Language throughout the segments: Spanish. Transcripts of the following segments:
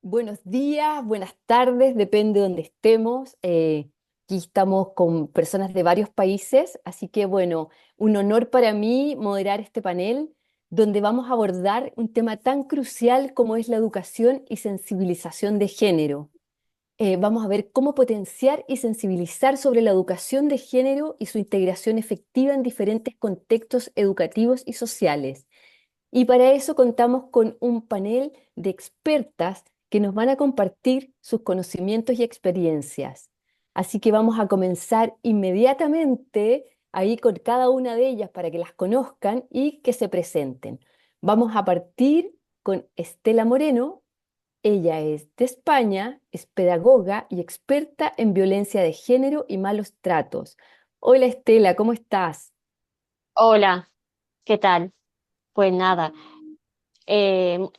Buenos días, buenas tardes, depende de donde estemos. Aquí estamos con personas de varios países, así que bueno, un honor para mí moderar este panel donde vamos a abordar un tema tan crucial como es la educación y sensibilización de género. Vamos a ver cómo potenciar y sensibilizar sobre la educación de género y su integración efectiva en diferentes contextos educativos y sociales. Y para eso contamos con un panel de expertas que nos van a compartir sus conocimientos y experiencias. Así que vamos a comenzar inmediatamente ahí con cada una de ellas para que las conozcan y que se presenten. Vamos a partir con Estela Moreno. Ella es de España, es pedagoga y experta en violencia de género y malos tratos. Hola Estela, ¿cómo estás? Hola, ¿qué tal? Pues nada,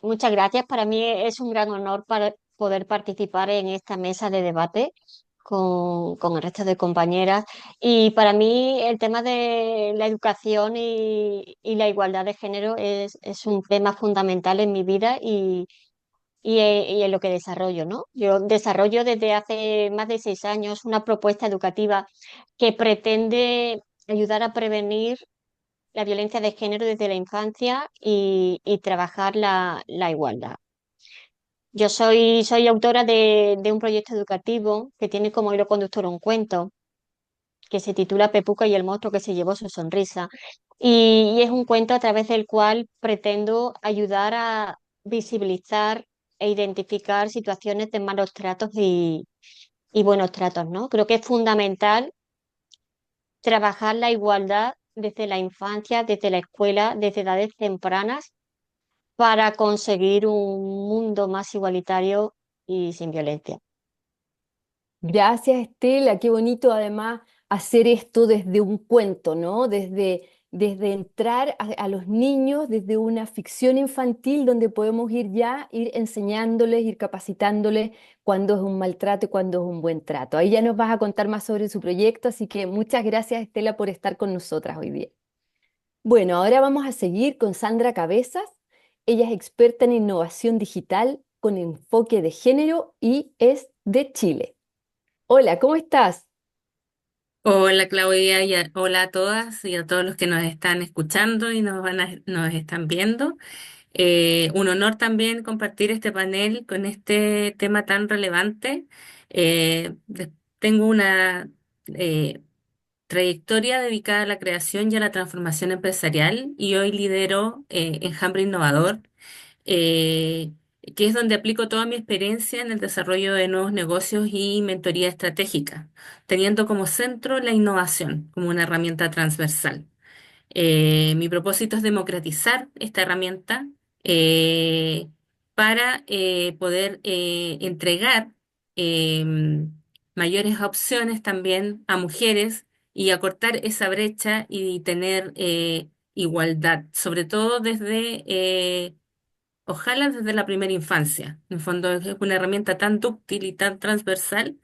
muchas gracias. Para mí es un gran honor para poder participar en esta mesa de debate con el resto de compañeras. Y para mí el tema de la educación y la igualdad de género es un tema fundamental en mi vida y en lo que desarrollo, ¿no? Yo desarrollo desde hace más de 6 años una propuesta educativa que pretende ayudar a prevenir la violencia de género desde la infancia y trabajar la igualdad. Yo soy autora de un proyecto educativo que tiene como hilo conductor un cuento que se titula Pepuca y el monstruo que se llevó su sonrisa. Y es un cuento a través del cual pretendo ayudar a visibilizar e identificar situaciones de malos tratos y buenos tratos, ¿no? Creo que es fundamental trabajar la igualdad desde la infancia, desde la escuela, desde edades tempranas, para conseguir un mundo más igualitario y sin violencia. Gracias, Estela. Qué bonito además hacer esto desde un cuento, ¿no? Desde entrar a los niños desde una ficción infantil donde podemos ir enseñándoles, ir capacitándoles cuándo es un maltrato y cuándo es un buen trato. Ahí ya nos vas a contar más sobre su proyecto, así que muchas gracias, Estela, por estar con nosotras hoy día. Bueno, ahora vamos a seguir con Sandra Cabezas. Ella es experta en innovación digital con enfoque de género y es de Chile. Hola, ¿cómo estás? Hola Claudia hola a todas y a todos los que nos están escuchando y nos están viendo. Un honor también compartir este panel con este tema tan relevante. Tengo una eh, trayectoria dedicada a la creación y a la transformación empresarial y hoy lidero Enjambre Innovador, eh, que es donde aplico toda mi experiencia en el desarrollo de nuevos negocios y mentoría estratégica, teniendo como centro la innovación como una herramienta transversal. Mi propósito es democratizar esta herramienta eh, para poder entregar mayores opciones también a mujeres y acortar esa brecha y tener igualdad, sobre todo ojalá desde la primera infancia. En el fondo es una herramienta tan dúctil y tan transversal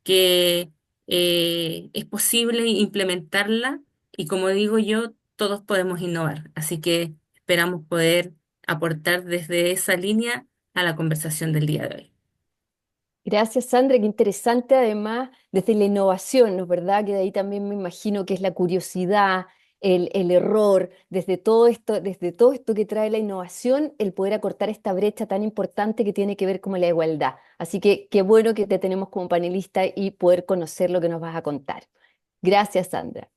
que es posible implementarla y como digo yo, todos podemos innovar. Así que esperamos poder aportar desde esa línea a la conversación del día de hoy. Gracias, Sandra. Qué interesante además desde la innovación, ¿no es verdad? Que de ahí también me imagino que es la curiosidad, el error, desde todo esto que trae la innovación, el poder acortar esta brecha tan importante que tiene que ver con la igualdad. Así que qué bueno que te tenemos como panelista y poder conocer lo que nos vas a contar. Gracias, Sandra.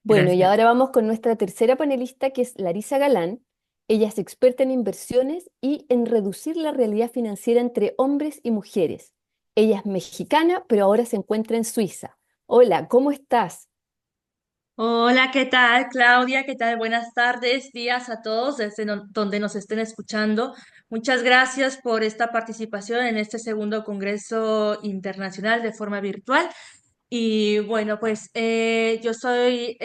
Bueno, y Gracias. ahora vamos con nuestra tercera panelista, que es Larisa Galán. Ella es experta en inversiones y en reducir la realidad financiera entre hombres y mujeres. Ella es mexicana, pero ahora se encuentra en Suiza. Hola, ¿cómo estás? Hola, ¿qué tal, Claudia? ¿Qué tal? Buenas tardes, días a todos desde donde nos estén escuchando. Muchas gracias por esta participación en este segundo Congreso Internacional de forma virtual. Y bueno, pues yo soy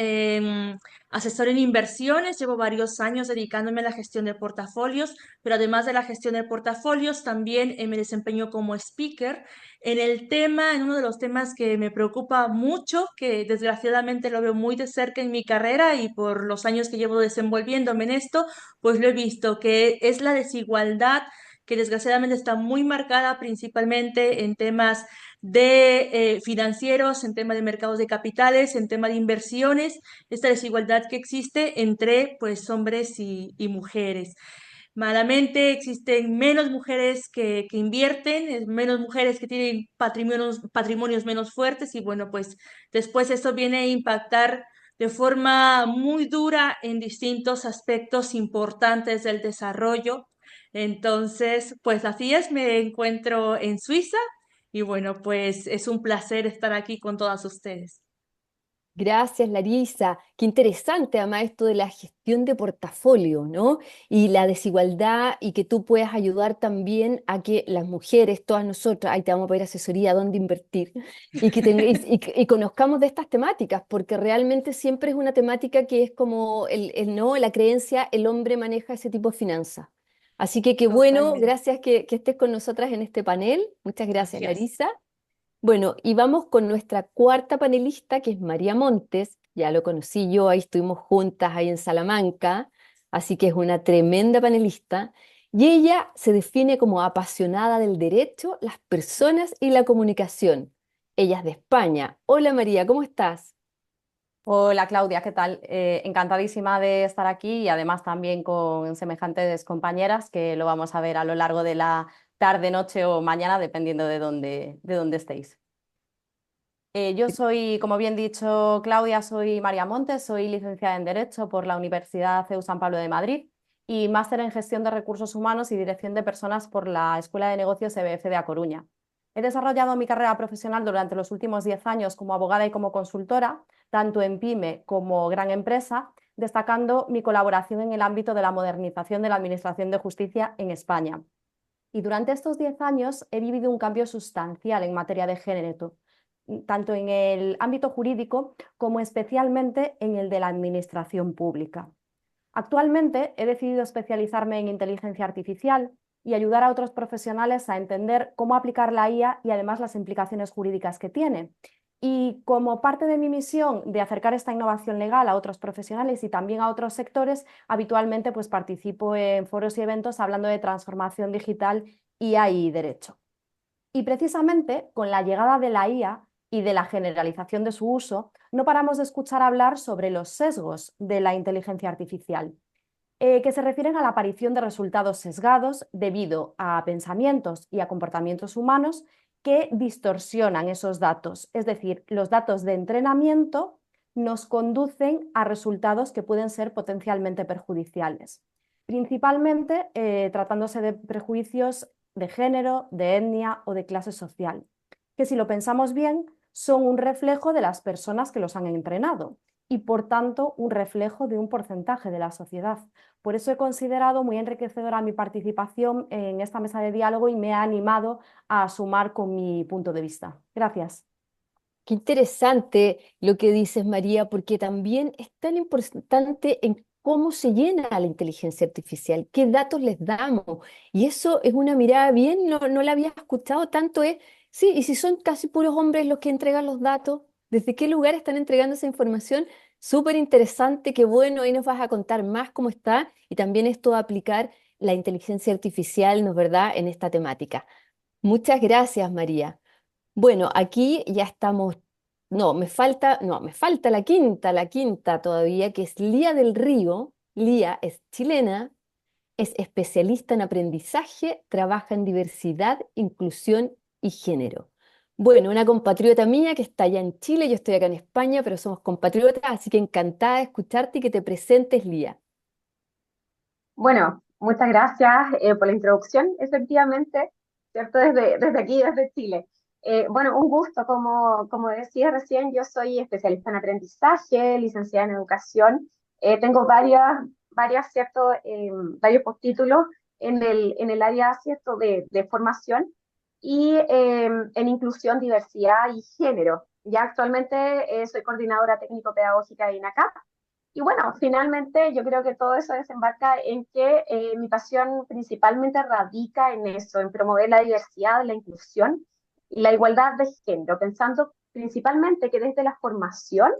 asesor en inversiones, llevo varios años dedicándome a la gestión de portafolios, pero además de la gestión de portafolios, también me desempeño como speaker en uno de los temas que me preocupa mucho, que desgraciadamente lo veo muy de cerca en mi carrera y por los años que llevo desenvolviéndome en esto, pues lo he visto, que es la desigualdad que desgraciadamente está muy marcada principalmente en temas de financieros, en temas de mercados de capitales, en temas de inversiones, esta desigualdad que existe entre pues hombres y mujeres. Malamente existen menos mujeres que invierten, menos mujeres que tienen patrimonios menos fuertes y bueno, pues después esto viene a impactar de forma muy dura en distintos aspectos importantes del desarrollo. Entonces, pues así es, me encuentro en Suiza y bueno, pues es un placer estar aquí con todas ustedes. Gracias, Larisa. Qué interesante, además, esto de la gestión de portafolio, ¿no? Y la desigualdad y que tú puedas ayudar también a que las mujeres, todas nosotras, ahí te vamos a pedir asesoría, dónde invertir, y que y conozcamos de estas temáticas, porque realmente siempre es una temática que es como no, la creencia, el hombre maneja ese tipo de finanzas. Así que qué bueno, Totalmente. gracias que estés con nosotras en este panel. Muchas gracias, Gracias. Larisa. Bueno, y vamos con nuestra cuarta panelista, que es María Montes. Ya lo conocí yo, ahí estuvimos juntas ahí en Salamanca, así que es una tremenda panelista. Y ella se define como apasionada del derecho, las personas y la comunicación. Ella es de España. Hola María, ¿cómo estás? Hola Claudia, ¿qué tal? Encantadísima de estar aquí y además también con semejantes compañeras que lo vamos a ver a lo largo de la tarde, noche o mañana, dependiendo de dónde estéis. Yo soy, como bien dicho Claudia, soy María Montes, soy licenciada en Derecho por la Universidad CEU San Pablo de Madrid y máster en Gestión de Recursos Humanos y Dirección de Personas por la Escuela de Negocios EBF de A Coruña. He desarrollado mi carrera profesional durante los últimos 10 años como abogada y como consultora, tanto en pyme como gran empresa, destacando mi colaboración en el ámbito de la modernización de la Administración de Justicia en España. Y durante estos 10 años he vivido un cambio sustancial en materia de género, tanto en el ámbito jurídico como especialmente en el de la administración pública. Actualmente he decidido especializarme en inteligencia artificial y ayudar a otros profesionales a entender cómo aplicar la IA y además las implicaciones jurídicas que tiene. Y como parte de mi misión de acercar esta innovación legal a otros profesionales y también a otros sectores, habitualmente pues participo en foros y eventos hablando de transformación digital, IA y derecho. Y precisamente con la llegada de la IA y de la generalización de su uso, no paramos de escuchar hablar sobre los sesgos de la inteligencia artificial, que se refieren a la aparición de resultados sesgados debido a pensamientos y a comportamientos humanos que distorsionan esos datos. Es decir, los datos de entrenamiento nos conducen a resultados que pueden ser potencialmente perjudiciales, principalmente tratándose de prejuicios de género, de etnia o de clase social, que si lo pensamos bien son un reflejo de las personas que los han entrenado y por tanto un reflejo de un porcentaje de la sociedad. Por eso he considerado muy enriquecedora mi participación en esta mesa de diálogo y me ha animado a sumar con mi punto de vista. Gracias. Qué interesante lo que dices, María, porque también es tan importante en cómo se llena la inteligencia artificial, qué datos les damos. Y eso es una mirada bien, no la había escuchado tanto, es, sí, y si son casi puros hombres los que entregan los datos, ¿desde qué lugar están entregando esa información? Súper interesante, qué bueno, ahí nos vas a contar más cómo está y también esto va a aplicar la inteligencia artificial, ¿no es verdad?, en esta temática. Muchas gracias, María. Bueno, aquí ya estamos, me falta la quinta todavía, que es Lía del Río. Lía es chilena, es especialista en aprendizaje, trabaja en diversidad, inclusión y género. Bueno, una compatriota mía que está allá en Chile, yo estoy acá en España, pero somos compatriotas, así que encantada de escucharte y que te presentes, Lía. Bueno, muchas gracias por la introducción, efectivamente, ¿cierto? Desde aquí, desde Chile. Bueno, un gusto, como decía recién, yo soy especialista en aprendizaje, licenciada en educación. Tengo ¿cierto? Varios postítulos en el área, ¿cierto? De formación y en inclusión, diversidad y género. Ya actualmente soy coordinadora técnico-pedagógica de INACAP. Y bueno, finalmente yo creo que todo eso desembarca en que mi pasión principalmente radica en eso, en promover la diversidad, la inclusión y la igualdad de género, pensando principalmente que desde la formación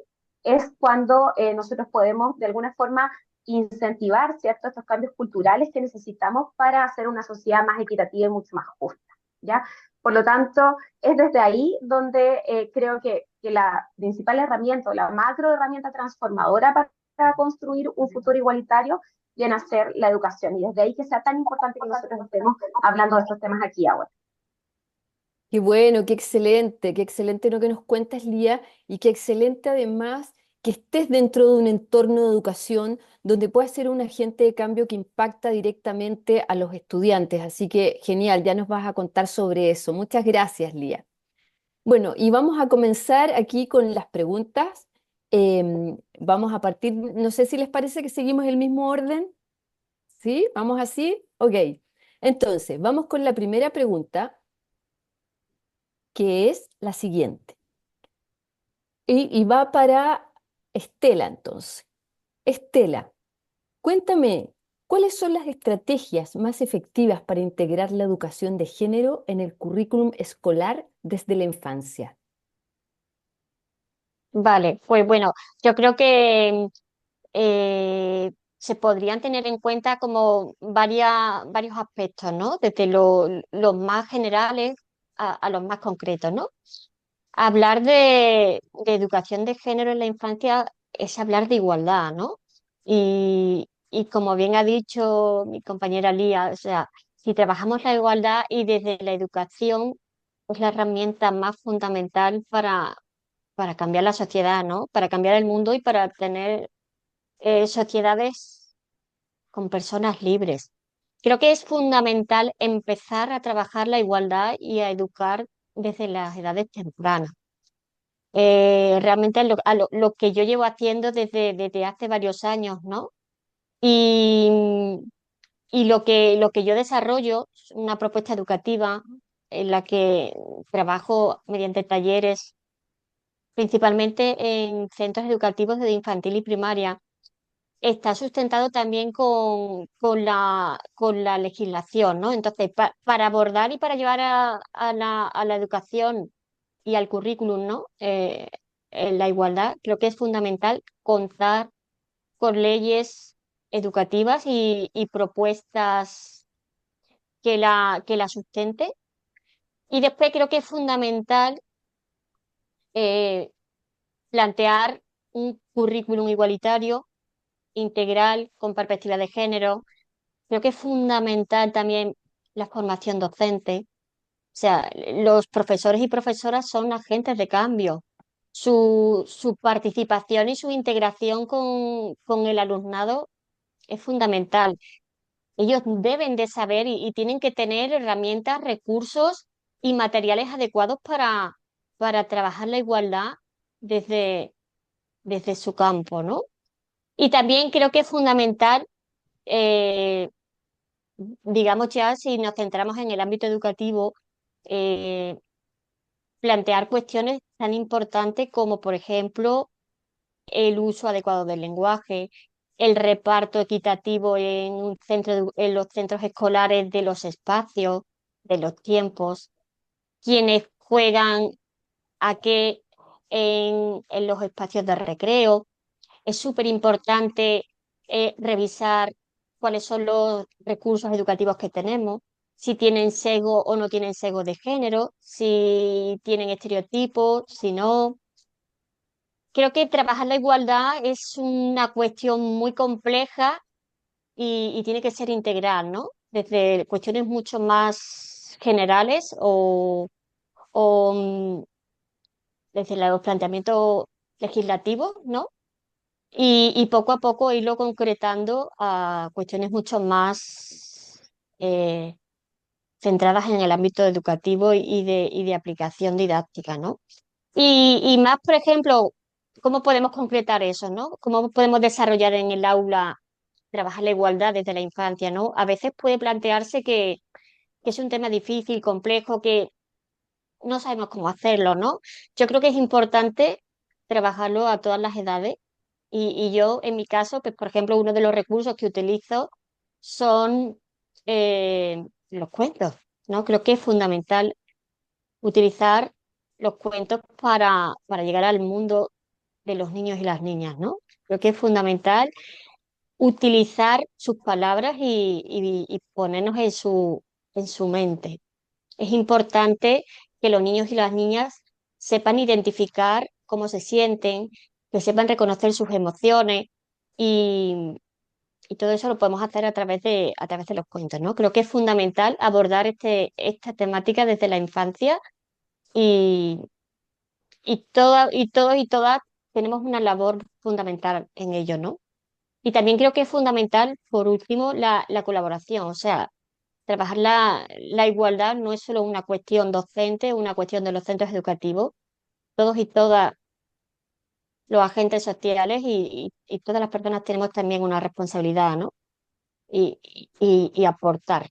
es cuando nosotros podemos de alguna forma incentivar, ¿cierto?, estos cambios culturales que necesitamos para hacer una sociedad más equitativa y mucho más justa, ¿ya? Por lo tanto, es desde ahí donde creo que la principal herramienta o la macro herramienta transformadora para construir un futuro igualitario viene a ser la educación. Y desde ahí que sea tan importante que nosotros estemos hablando de estos temas aquí ahora. Qué bueno, qué excelente lo que nos cuentas, Lía, y qué excelente además que estés dentro de un entorno de educación donde puedas ser un agente de cambio que impacta directamente a los estudiantes. Así que genial, ya nos vas a contar sobre eso. Muchas gracias, Lía. Bueno, y vamos a comenzar aquí con las preguntas. Vamos a partir, no sé si les parece que seguimos el mismo orden. ¿Sí? ¿Vamos así? Ok. Entonces, vamos con la primera pregunta, que es la siguiente. Y va para Estela, entonces. Estela, cuéntame, ¿cuáles son las estrategias más efectivas para integrar la educación de género en el currículum escolar desde la infancia? Vale, pues bueno, yo creo que se podrían tener en cuenta como varios aspectos, ¿no? Desde los más generales a los más concretos, ¿no? Hablar de educación de género en la infancia es hablar de igualdad, ¿no? Y como bien ha dicho mi compañera Lía, o sea, si trabajamos la igualdad y desde la educación es la herramienta más fundamental para cambiar la sociedad, ¿no? Para cambiar el mundo y para tener sociedades con personas libres. Creo que es fundamental empezar a trabajar la igualdad y a educar desde las edades tempranas. Realmente lo que yo llevo haciendo desde hace varios años, ¿no? Y, y lo que yo desarrollo es una propuesta educativa en la que trabajo mediante talleres, principalmente en centros educativos de infantil y primaria. Está sustentado también con la legislación, ¿no? Entonces, para abordar y para llevar a la educación y al currículum, ¿no? En la igualdad, creo que es fundamental contar con leyes educativas y propuestas que la sustenten. Y después creo que es fundamental eh, plantear un currículum igualitario, integral, con perspectiva de género. Creo que es fundamental también la formación docente. O sea, los profesores y profesoras son agentes de cambio. Su participación y su integración con el alumnado es fundamental. Ellos deben de saber y tienen que tener herramientas, recursos y materiales adecuados para trabajar la igualdad desde, desde su campo, ¿no? Y también creo que es fundamental, eh, digamos ya, si nos centramos en el ámbito educativo, eh, plantear cuestiones tan importantes como, por ejemplo, el uso adecuado del lenguaje, el reparto equitativo en en los centros escolares de los espacios, de los tiempos, quienes juegan a qué en los espacios de recreo. Es súper importante revisar cuáles son los recursos educativos que tenemos, si tienen sesgo o no tienen sesgo de género, si tienen estereotipos, si no. Creo que trabajar la igualdad es una cuestión muy compleja y tiene que ser integral, ¿no? Desde cuestiones mucho más generales o desde los planteamientos legislativos, ¿no? Y poco a poco irlo concretando a cuestiones mucho más eh, centradas en el ámbito educativo y de aplicación didáctica, ¿no? Y más, por ejemplo, ¿cómo podemos concretar eso, ¿no? ¿Cómo podemos desarrollar en el aula, trabajar la igualdad desde la infancia, ¿no? A veces puede plantearse que es un tema difícil, complejo, que no sabemos cómo hacerlo, ¿no? Yo creo que es importante trabajarlo a todas las edades y yo, en mi caso, pues, por ejemplo, uno de los recursos que utilizo son los cuentos, ¿no? Creo que es fundamental utilizar los cuentos para llegar al mundo de los niños y las niñas, ¿no? Creo que es fundamental utilizar sus palabras y ponernos en su mente. Es importante que los niños y las niñas sepan identificar cómo se sienten, que sepan reconocer sus emociones y, y todo eso lo podemos hacer a través de los cuentos, ¿no? Creo que es fundamental abordar esta temática desde la infancia y, y todos y todas tenemos una labor fundamental en ello, ¿no? Y también creo que es fundamental, por último, la colaboración, o sea, trabajar la igualdad no es solo una cuestión docente, una cuestión de los centros educativos, todos y todas los agentes sociales y todas las personas tenemos también una responsabilidad, ¿no? Y aportar.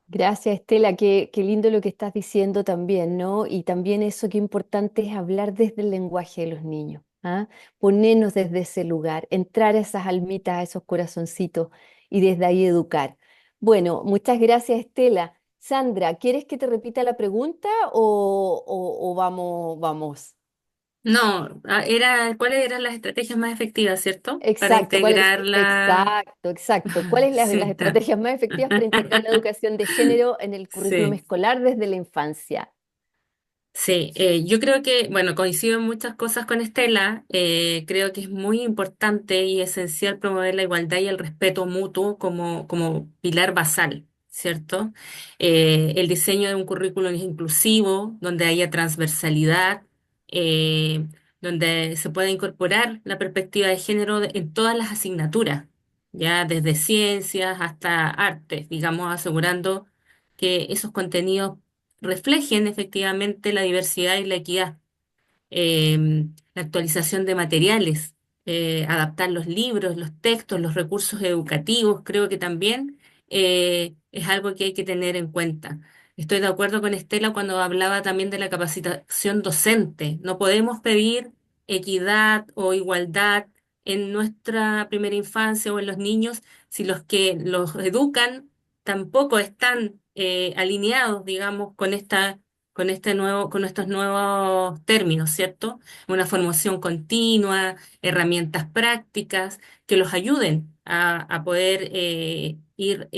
Gracias, Estela. Qué lindo lo que estás diciendo también, ¿no? Y también eso, qué importante es hablar desde el lenguaje de los niños, ¿ah? Ponernos desde ese lugar, entrar a esas almitas, a esos corazoncitos y desde ahí educar. Bueno, muchas gracias, Estela. Sandra, ¿quieres que te repita la pregunta o vamos? No, ¿cuáles eran las estrategias más efectivas, cierto? Para Exacto, integrarla. exacto. ¿Cuáles son las Sí, estrategias más efectivas para integrar la educación de género en el currículum sí. escolar desde la infancia? Sí, yo creo que, bueno, coincido en muchas cosas con Estela. Creo que es muy importante y esencial promover la igualdad y el respeto mutuo como pilar basal, ¿cierto? El diseño de un currículum inclusivo, donde haya transversalidad, eh, donde se pueda incorporar la perspectiva de género en todas las asignaturas, ya desde ciencias hasta artes, digamos, asegurando que esos contenidos reflejen efectivamente la diversidad y la equidad. La actualización de materiales, adaptar los libros, los textos, los recursos educativos, creo que también es algo que hay que tener en cuenta. Estoy de acuerdo con Estela cuando hablaba también de la capacitación docente. No podemos pedir equidad o igualdad en nuestra primera infancia o en los niños si los que los educan tampoco están alineados, digamos, con estos nuevos términos, ¿cierto? Una formación continua, herramientas prácticas que los ayuden a poder ir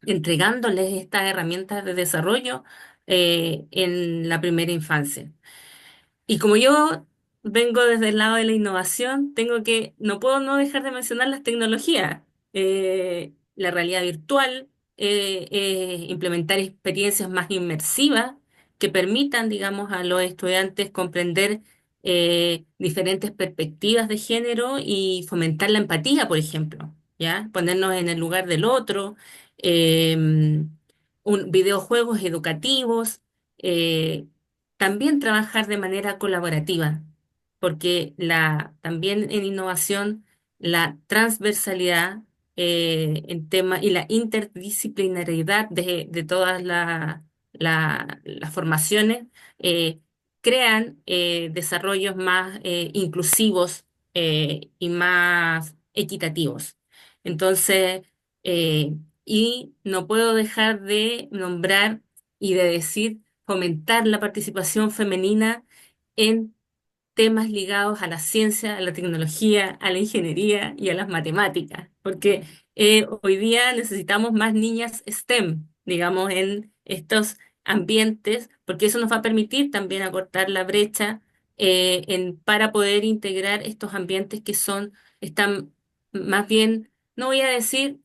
entregándoles estas herramientas de desarrollo en la primera infancia. Y como yo vengo desde el lado de la innovación, no puedo no dejar de mencionar las tecnologías. La realidad virtual, implementar experiencias más inmersivas que permitan, digamos, a los estudiantes comprender diferentes perspectivas de género y fomentar la empatía, por ejemplo, ¿ya? Ponernos en el lugar del otro, videojuegos educativos. También trabajar de manera colaborativa, porque también en innovación la transversalidad en tema y la interdisciplinariedad de todas las formaciones eh, crean desarrollos más inclusivos y más equitativos. Entonces, y no puedo dejar de nombrar y de decir fomentar la participación femenina en temas ligados a la ciencia, a la tecnología, a la ingeniería y a las matemáticas, porque hoy día necesitamos más niñas STEM, digamos, en estos ambientes, porque eso nos va a permitir también acortar la brecha para poder integrar estos ambientes están más bien, no voy a decir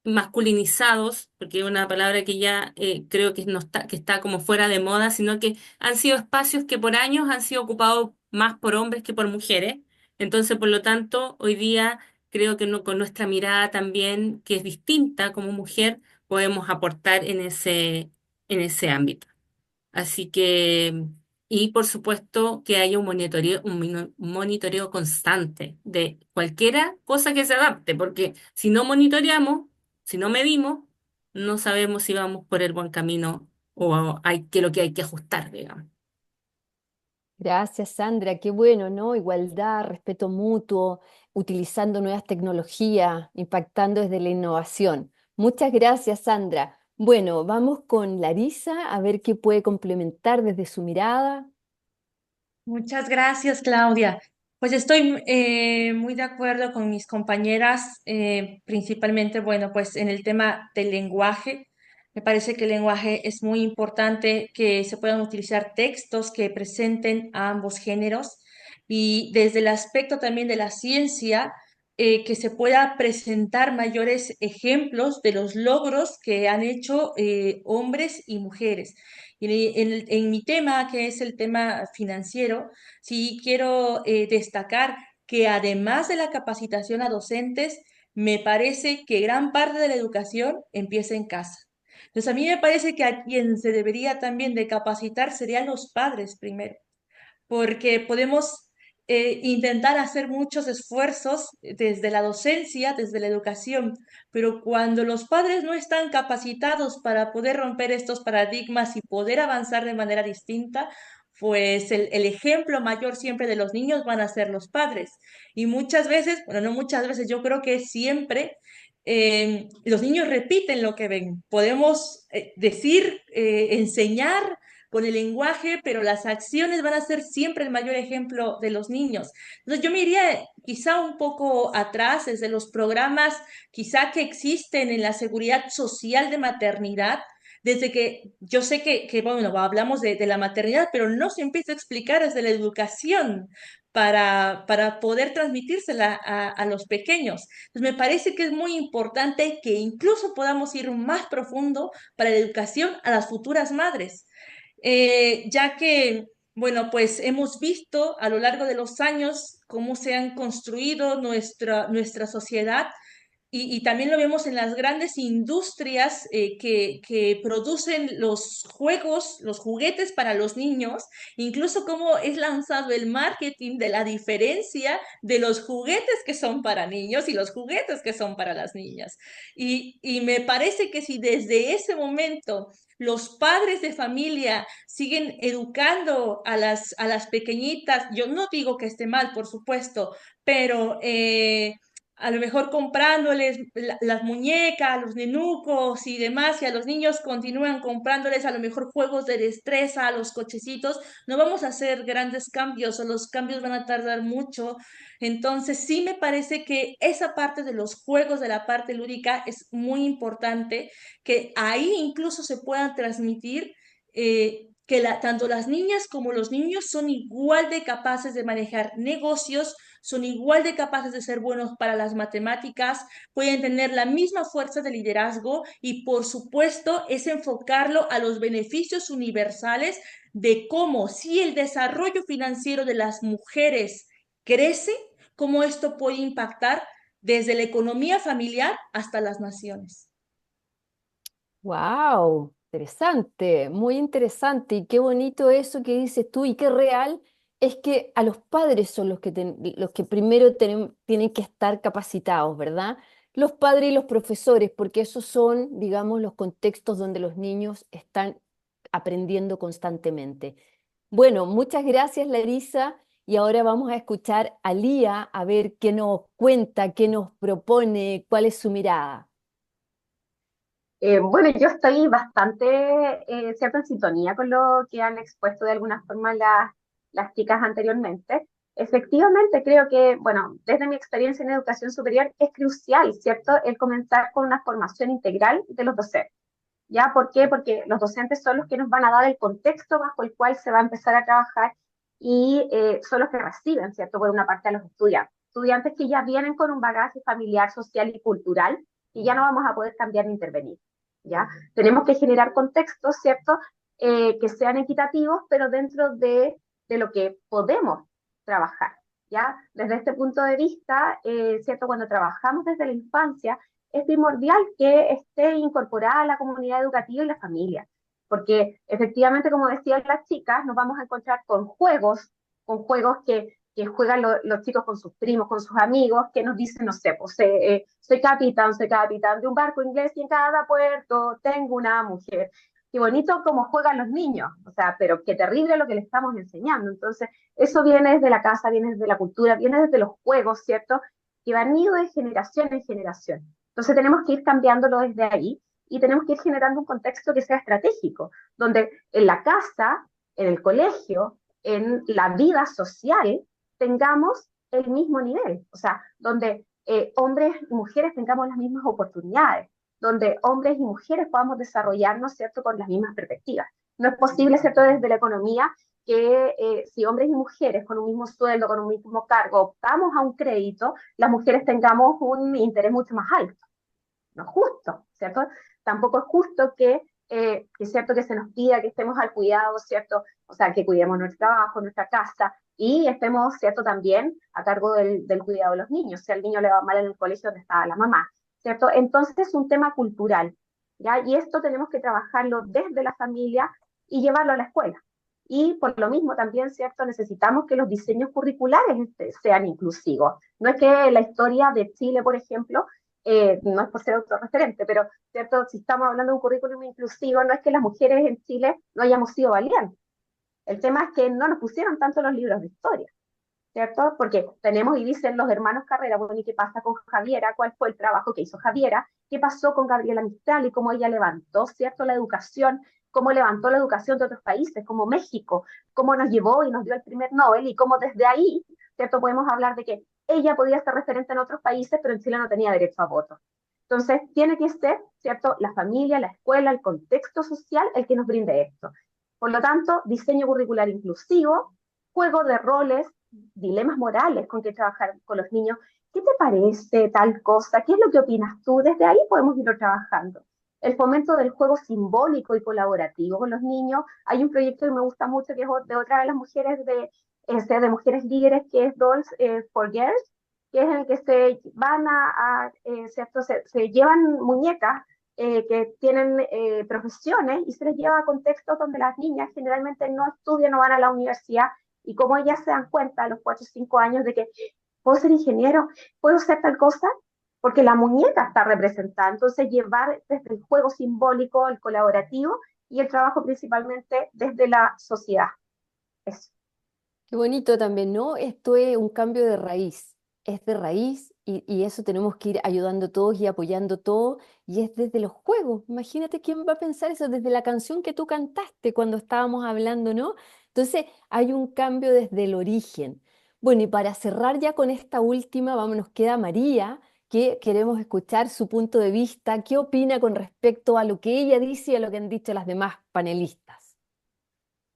masculinizados, porque es una palabra que ya creo que no está, que está como fuera de moda, sino que han sido espacios que por años han sido ocupados más por hombres que por mujeres. Entonces, por lo tanto, hoy día creo que con nuestra mirada también, que es distinta como mujer, podemos aportar en ese ámbito. Así que, y por supuesto que haya un monitoreo constante de cualquiera cosa que se adapte, porque si no monitoreamos, si no medimos, no sabemos si vamos por el buen camino o lo que hay que ajustar, digamos. Gracias, Sandra. Qué bueno, ¿no? Igualdad, respeto mutuo, utilizando nuevas tecnologías, impactando desde la innovación. Muchas gracias, Sandra. Bueno, vamos con Larisa a ver qué puede complementar desde su mirada. Muchas gracias, Claudia. Pues estoy muy de acuerdo con mis compañeras, principalmente, bueno, pues en el tema del lenguaje. Me parece que el lenguaje es muy importante, que se puedan utilizar textos que presenten a ambos géneros y desde el aspecto también de la ciencia, que se pueda presentar mayores ejemplos de los logros que han hecho hombres y mujeres. Y en mi tema, que es el tema financiero, sí, quiero destacar que además de la capacitación a docentes, me parece que gran parte de la educación empieza en casa. Entonces, a mí me parece que a quien se debería también de capacitar serían los padres primero, porque podemos intentar hacer muchos esfuerzos desde la docencia, desde la educación, pero cuando los padres no están capacitados para poder romper estos paradigmas y poder avanzar de manera distinta, pues el ejemplo mayor siempre de los niños van a ser los padres. Y muchas veces, bueno, no muchas veces, yo creo que siempre los niños repiten lo que ven. Podemos decir, enseñar con el lenguaje, pero las acciones van a ser siempre el mayor ejemplo de los niños. Entonces yo me iría quizá un poco atrás desde los programas quizá que existen en la seguridad social de maternidad, desde que yo sé bueno, hablamos de la maternidad, pero no se empieza a explicar desde la educación para poder transmitírsela a los pequeños. Entonces me parece que es muy importante que incluso podamos ir más profundo para la educación a las futuras madres, ya que, bueno, pues hemos visto a lo largo de los años cómo se han construido nuestra sociedad y también lo vemos en las grandes industrias que producen los juegos, los juguetes para los niños, incluso cómo es lanzado el marketing de la diferencia de los juguetes que son para niños y los juguetes que son para las niñas. Y me parece que si desde ese momento los padres de familia siguen educando a las pequeñitas, yo no digo que esté mal, por supuesto, pero a lo mejor comprándoles las muñecas, los nenucos y demás, y a los niños continúan comprándoles a lo mejor juegos de destreza, los cochecitos, no vamos a hacer grandes cambios o los cambios van a tardar mucho. Entonces, sí me parece que esa parte de los juegos, de la parte lúdica, es muy importante, que ahí incluso se puedan transmitir. Que tanto las niñas como los niños son igual de capaces de manejar negocios, son igual de capaces de ser buenos para las matemáticas, pueden tener la misma fuerza de liderazgo y por supuesto es enfocarlo a los beneficios universales de cómo si el desarrollo financiero de las mujeres crece, cómo esto puede impactar desde la economía familiar hasta las naciones. ¡Wow! Interesante, muy interesante. Y qué bonito eso que dices tú y qué real es que a los padres son los que primero tienen que estar capacitados, ¿verdad? Los padres y los profesores, porque esos son, digamos, los contextos donde los niños están aprendiendo constantemente. Bueno, muchas gracias, Larisa. Y ahora vamos a escuchar a Lía a ver qué nos cuenta, qué nos propone, cuál es su mirada. Bueno, yo estoy bastante, cierto, en sintonía con lo que han expuesto de alguna forma las chicas anteriormente. Efectivamente, creo que, bueno, desde mi experiencia en educación superior es crucial, ¿cierto?, el comenzar con una formación integral de los docentes. ¿Ya? ¿Por qué? Porque los docentes son los que nos van a dar el contexto bajo el cual se va a empezar a trabajar y son los que reciben, ¿cierto?, por una parte a los estudiantes. Estudiantes que ya vienen con un bagaje familiar, social y cultural y ya no vamos a poder cambiar ni intervenir. ¿Ya? Tenemos que generar contextos, ¿cierto?, que sean equitativos, pero dentro de lo que podemos trabajar. ¿Ya? Desde este punto de vista, ¿cierto?, cuando trabajamos desde la infancia, es primordial que esté incorporada la comunidad educativa y la familia, porque efectivamente, como decían las chicas, nos vamos a encontrar con juegos que juegan los chicos con sus primos, con sus amigos, que nos dicen, no sé, pues, soy capitán de un barco inglés y en cada puerto tengo una mujer. Qué bonito cómo juegan los niños, o sea, pero qué terrible lo que le estamos enseñando. Entonces, eso viene desde la casa, viene desde la cultura, viene desde los juegos, ¿cierto?, que van ido de generación en generación. Entonces, tenemos que ir cambiándolo desde ahí y tenemos que ir generando un contexto que sea estratégico, donde en la casa, en el colegio, en la vida social, tengamos el mismo nivel, o sea, donde hombres y mujeres tengamos las mismas oportunidades, donde hombres y mujeres podamos desarrollarnos, ¿cierto?, con las mismas perspectivas. No es posible, ¿cierto?, desde la economía que si hombres y mujeres con un mismo sueldo, con un mismo cargo, optamos a un crédito, las mujeres tengamos un interés mucho más alto. No es justo, ¿cierto? Tampoco es justo que es cierto que se nos pida que estemos al cuidado, ¿cierto? O sea, que cuidemos nuestro trabajo, nuestra casa y estemos, ¿cierto? También a cargo del cuidado de los niños. Si al niño le va mal en el colegio donde está la mamá, ¿cierto? Entonces es un tema cultural, ¿ya? Y esto tenemos que trabajarlo desde la familia y llevarlo a la escuela. Y por lo mismo también, ¿cierto? Necesitamos que los diseños curriculares sean inclusivos. No es que la historia de Chile, por ejemplo, no es por ser autorreferente, pero ¿cierto? Si estamos hablando de un currículum inclusivo, no es que las mujeres en Chile no hayamos sido valientes. El tema es que no nos pusieron tanto los libros de historia, ¿cierto? Porque tenemos y dicen los hermanos Carrera, bueno, ¿y qué pasa con Javiera? ¿Cuál fue el trabajo que hizo Javiera? ¿Qué pasó con Gabriela Mistral y cómo ella levantó, ¿cierto?, la educación, cómo levantó la educación de otros países, como México, cómo nos llevó y nos dio el primer Nobel y cómo desde ahí, ¿cierto?, podemos hablar de que ella podía ser referente en otros países, pero en Chile no tenía derecho a voto. Entonces, tiene que ser, ¿cierto?, la familia, la escuela, el contexto social el que nos brinde esto. Por lo tanto, diseño curricular inclusivo, juego de roles, dilemas morales con que trabajar con los niños. ¿Qué te parece tal cosa? ¿Qué es lo que opinas tú? Desde ahí podemos ir trabajando. El fomento del juego simbólico y colaborativo con los niños. Hay un proyecto que me gusta mucho que es de otra de las mujeres de mujeres líderes, que es Dolls for Girls, que es en el que se van ¿cierto? Se llevan muñecas que tienen profesiones y se les lleva a contextos donde las niñas generalmente no estudian, no van a la universidad y cómo ellas se dan cuenta a los 4 o 5 años de que puedo ser ingeniero, puedo hacer tal cosa, porque la muñeca está representada. Entonces, llevar desde el juego simbólico, el colaborativo y el trabajo principalmente desde la sociedad. Eso. Qué bonito también, ¿no? Esto es un cambio de raíz, es de raíz y eso tenemos que ir ayudando todos y apoyando todo y es desde los juegos. Imagínate quién va a pensar eso desde la canción que tú cantaste cuando estábamos hablando, ¿no? Entonces hay un cambio desde el origen. Bueno, y para cerrar ya con esta última, vamos, nos queda María, que queremos escuchar su punto de vista, qué opina con respecto a lo que ella dice y a lo que han dicho las demás panelistas.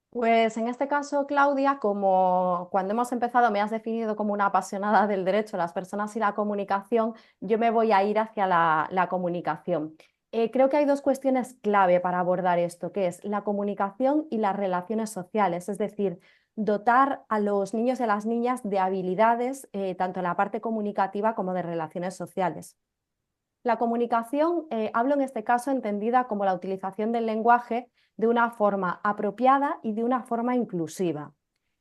Pues en este caso, Claudia, como cuando hemos empezado me has definido como una apasionada del derecho, las personas y la comunicación, yo me voy a ir hacia la comunicación. Creo que hay dos cuestiones clave para abordar esto, que es la comunicación y las relaciones sociales, es decir, dotar a los niños y a las niñas de habilidades, tanto en la parte comunicativa como de relaciones sociales. La comunicación, hablo en este caso entendida como la utilización del lenguaje de una forma apropiada y de una forma inclusiva,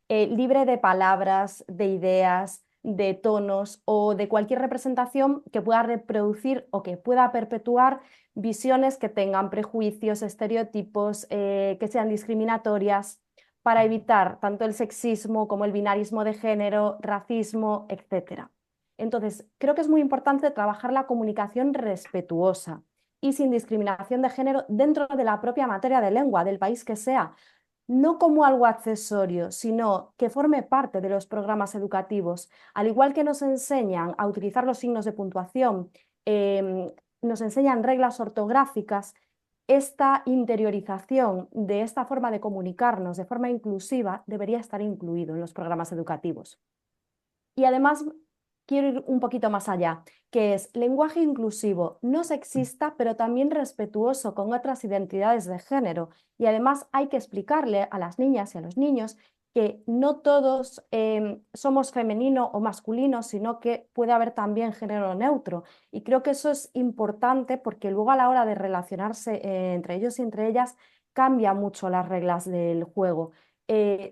libre de palabras, de ideas, de tonos o de cualquier representación que pueda reproducir o que pueda perpetuar visiones que tengan prejuicios, estereotipos, que sean discriminatorias, para evitar tanto el sexismo como el binarismo de género, racismo, etc. Entonces, creo que es muy importante trabajar la comunicación respetuosa y sin discriminación de género dentro de la propia materia de lengua del país que sea, no como algo accesorio, sino que forme parte de los programas educativos. Al igual que nos enseñan a utilizar los signos de puntuación, nos enseñan reglas ortográficas, esta interiorización de esta forma de comunicarnos de forma inclusiva debería estar incluido en los programas educativos. Y además quiero ir un poquito más allá, que es lenguaje inclusivo, no sexista, pero también respetuoso con otras identidades de género. Y además hay que explicarle a las niñas y a los niños que no todos somos femenino o masculino, sino que puede haber también género neutro. Y creo que eso es importante porque luego a la hora de relacionarse entre ellos y entre ellas cambia mucho las reglas del juego.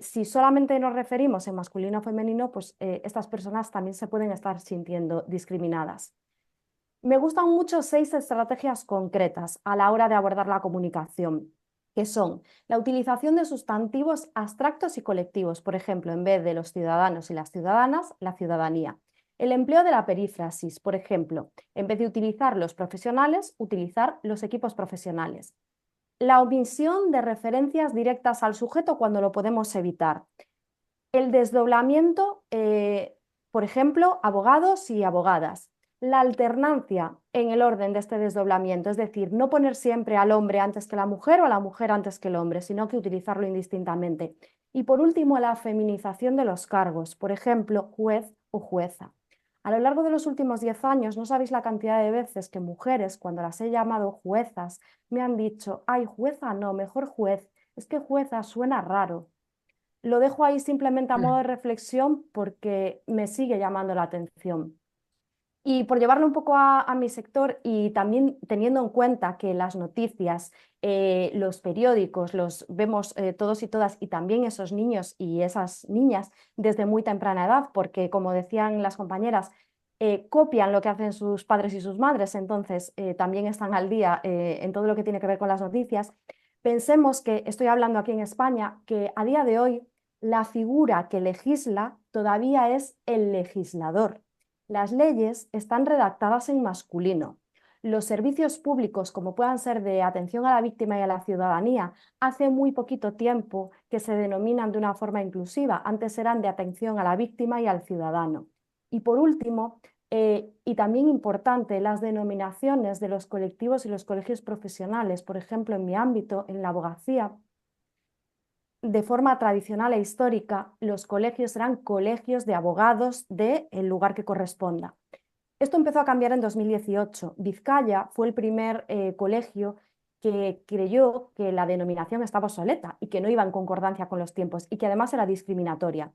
Si solamente nos referimos en masculino o femenino, pues estas personas también se pueden estar sintiendo discriminadas. Me gustan mucho 6 estrategias concretas a la hora de abordar la comunicación, que son la utilización de sustantivos abstractos y colectivos, por ejemplo, en vez de los ciudadanos y las ciudadanas, la ciudadanía. El empleo de la perífrasis, por ejemplo, en vez de utilizar los profesionales, utilizar los equipos profesionales. La omisión de referencias directas al sujeto cuando lo podemos evitar. El desdoblamiento, por ejemplo, abogados y abogadas. La alternancia en el orden de este desdoblamiento, es decir, no poner siempre al hombre antes que la mujer o a la mujer antes que el hombre, sino que utilizarlo indistintamente. Y por último, la feminización de los cargos, por ejemplo, juez o jueza. A lo largo de los últimos 10 años, no sabéis la cantidad de veces que mujeres, cuando las he llamado juezas, me han dicho, ay, jueza no, mejor juez, es que jueza suena raro. Lo dejo ahí simplemente a modo de reflexión porque me sigue llamando la atención. Y por llevarlo un poco a mi sector y también teniendo en cuenta que las noticias, los periódicos, los vemos todos y todas, y también esos niños y esas niñas desde muy temprana edad, porque como decían las compañeras, copian lo que hacen sus padres y sus madres, entonces también están al día en todo lo que tiene que ver con las noticias. Pensemos que, estoy hablando aquí en España, que a día de hoy la figura que legisla todavía es el legislador. Las leyes están redactadas en masculino. Los servicios públicos, como puedan ser de atención a la víctima y a la ciudadanía, hace muy poquito tiempo que se denominan de una forma inclusiva. Antes eran de atención a la víctima y al ciudadano. Y por último, y también importante, las denominaciones de los colectivos y los colegios profesionales. Por ejemplo, en mi ámbito, en la abogacía, de forma tradicional e histórica, los colegios eran colegios de abogados del lugar que corresponda. Esto empezó a cambiar en 2018. Vizcaya fue el primer colegio que creyó que la denominación estaba obsoleta y que no iba en concordancia con los tiempos y que además era discriminatoria.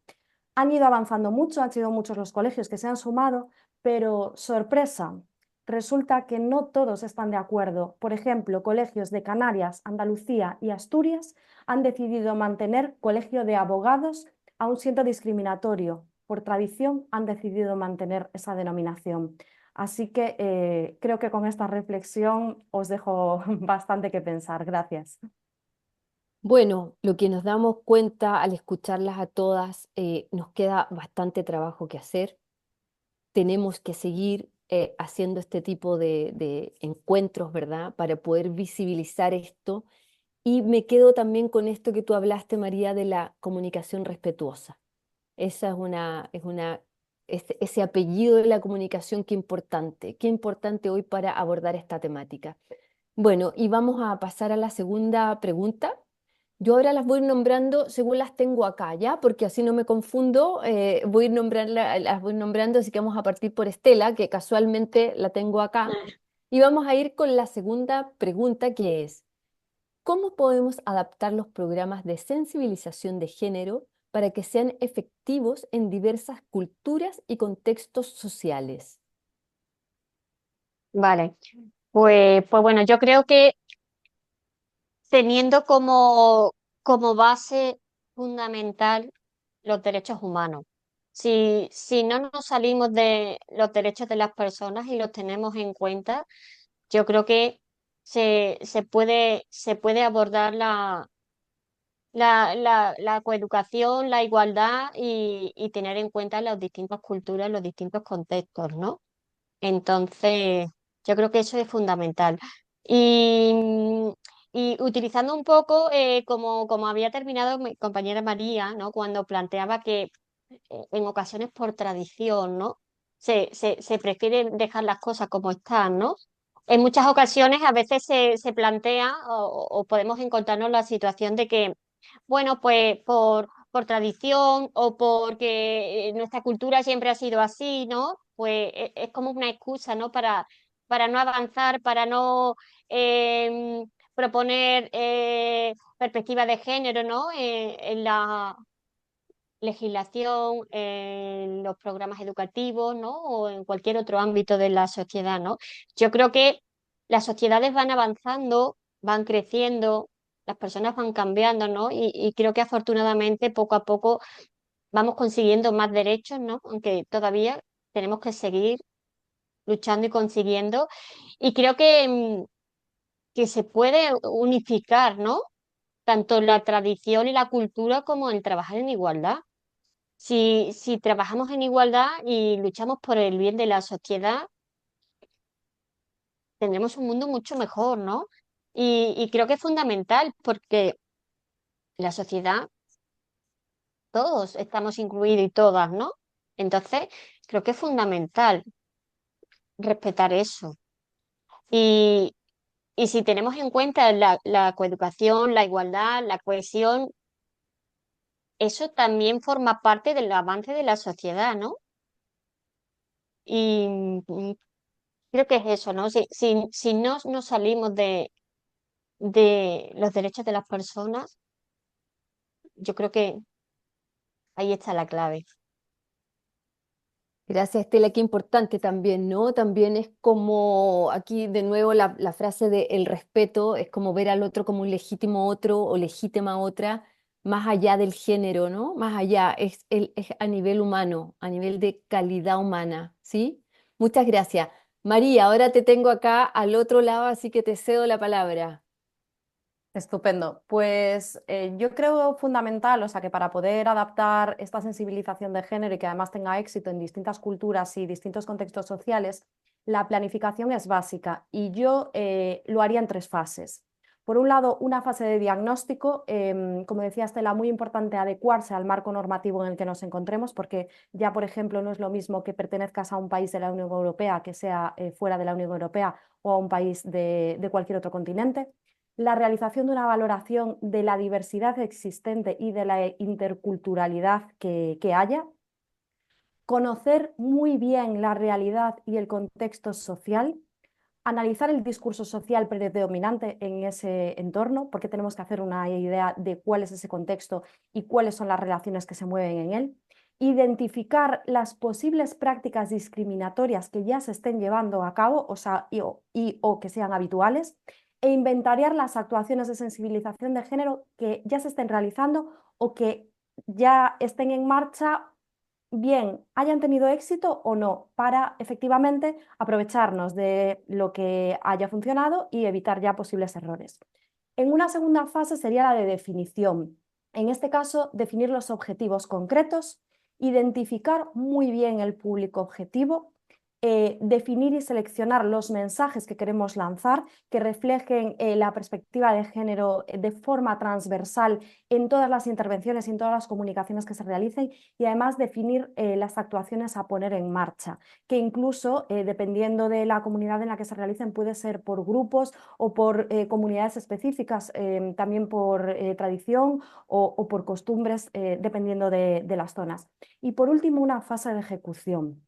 Han ido avanzando mucho, han sido muchos los colegios que se han sumado, pero sorpresa, resulta que no todos están de acuerdo. Por ejemplo, colegios de Canarias, Andalucía y Asturias han decidido mantener colegio de abogados, aun siendo discriminatorio. Por tradición han decidido mantener esa denominación. Así que creo que con esta reflexión os dejo bastante que pensar. Gracias. Bueno, lo que nos damos cuenta al escucharlas a todas, nos queda bastante trabajo que hacer. Tenemos que seguir haciendo este tipo de encuentros, ¿verdad? Para poder visibilizar esto. Y me quedo también con esto que tú hablaste, María, de la comunicación respetuosa. Esa ese apellido de la comunicación, qué importante hoy para abordar esta temática. Bueno, y vamos a pasar a la segunda pregunta. Yo ahora las voy nombrando según las tengo acá, ¿ya? Porque así no me confundo, voy a ir las voy nombrando, así que vamos a partir por Estela, que casualmente la tengo acá. Y vamos a ir con la segunda pregunta, que es, ¿cómo podemos adaptar los programas de sensibilización de género para que sean efectivos en diversas culturas y contextos sociales? Vale, pues bueno, yo creo que teniendo como base fundamental los derechos humanos. Si no nos salimos de los derechos de las personas y los tenemos en cuenta, yo creo que se puede abordar la coeducación, la igualdad y tener en cuenta las distintas culturas, los distintos contextos, ¿no? Entonces, yo creo que eso es fundamental. Y, y utilizando un poco, como había terminado mi compañera María, ¿no? Cuando planteaba que en ocasiones por tradición, ¿no? Se prefiere dejar las cosas como están, ¿no? En muchas ocasiones a veces se plantea o podemos encontrarnos la situación de que, bueno, pues por tradición o porque nuestra cultura siempre ha sido así, ¿no? Pues es como una excusa, ¿no? Para no avanzar, para no proponer perspectivas de género, ¿no? En la legislación, en los programas educativos, ¿no? O en cualquier otro ámbito de la sociedad, ¿no? Yo creo que las sociedades van avanzando, van creciendo, las personas van cambiando, ¿no? Y creo que afortunadamente poco a poco vamos consiguiendo más derechos, ¿no? Aunque todavía tenemos que seguir luchando y consiguiendo. Y creo que se puede unificar, ¿no? Tanto la tradición y la cultura como el trabajar en igualdad. Si trabajamos en igualdad y luchamos por el bien de la sociedad, tendremos un mundo mucho mejor, ¿no? Y creo que es fundamental porque la sociedad todos estamos incluidos y todas, ¿no? Entonces, creo que es fundamental respetar eso. Y, y si tenemos en cuenta la coeducación, la igualdad, la cohesión, eso también forma parte del avance de la sociedad, ¿no? Y creo que es eso, ¿no? Si no nos salimos de los derechos de las personas, yo creo que ahí está la clave. Gracias, Estela, qué importante también, ¿no? También es como, aquí de nuevo la frase de el respeto, es como ver al otro como un legítimo otro o legítima otra, más allá del género, ¿no? Más allá, es a nivel humano, a nivel de calidad humana, ¿sí? Muchas gracias. María, ahora te tengo acá al otro lado, así que te cedo la palabra. Estupendo. Pues yo creo fundamental, o sea, que para poder adaptar esta sensibilización de género y que además tenga éxito en distintas culturas y distintos contextos sociales, la planificación es básica y yo lo haría en tres fases. Por un lado, una fase de diagnóstico, como decía Estela, muy importante adecuarse al marco normativo en el que nos encontremos, porque ya, por ejemplo, no es lo mismo que pertenezcas a un país de la Unión Europea que sea fuera de la Unión Europea o a un país de cualquier otro continente. La realización de una valoración de la diversidad existente y de la interculturalidad que haya, conocer muy bien la realidad y el contexto social, analizar el discurso social predominante en ese entorno, porque tenemos que hacer una idea de cuál es ese contexto y cuáles son las relaciones que se mueven en él, identificar las posibles prácticas discriminatorias que ya se estén llevando a cabo, o sea, o que sean habituales, e inventariar las actuaciones de sensibilización de género que ya se estén realizando o que ya estén en marcha, bien hayan tenido éxito o no, para efectivamente aprovecharnos de lo que haya funcionado y evitar ya posibles errores. En una segunda fase sería la de definición. En este caso, definir los objetivos concretos, identificar muy bien el público objetivo, definir y seleccionar los mensajes que queremos lanzar, que reflejen la perspectiva de género de forma transversal en todas las intervenciones y en todas las comunicaciones que se realicen, y además definir las actuaciones a poner en marcha, que incluso, dependiendo de la comunidad en la que se realicen, puede ser por grupos o por comunidades específicas, también por tradición o por costumbres, dependiendo de las zonas. Y por último, una fase de ejecución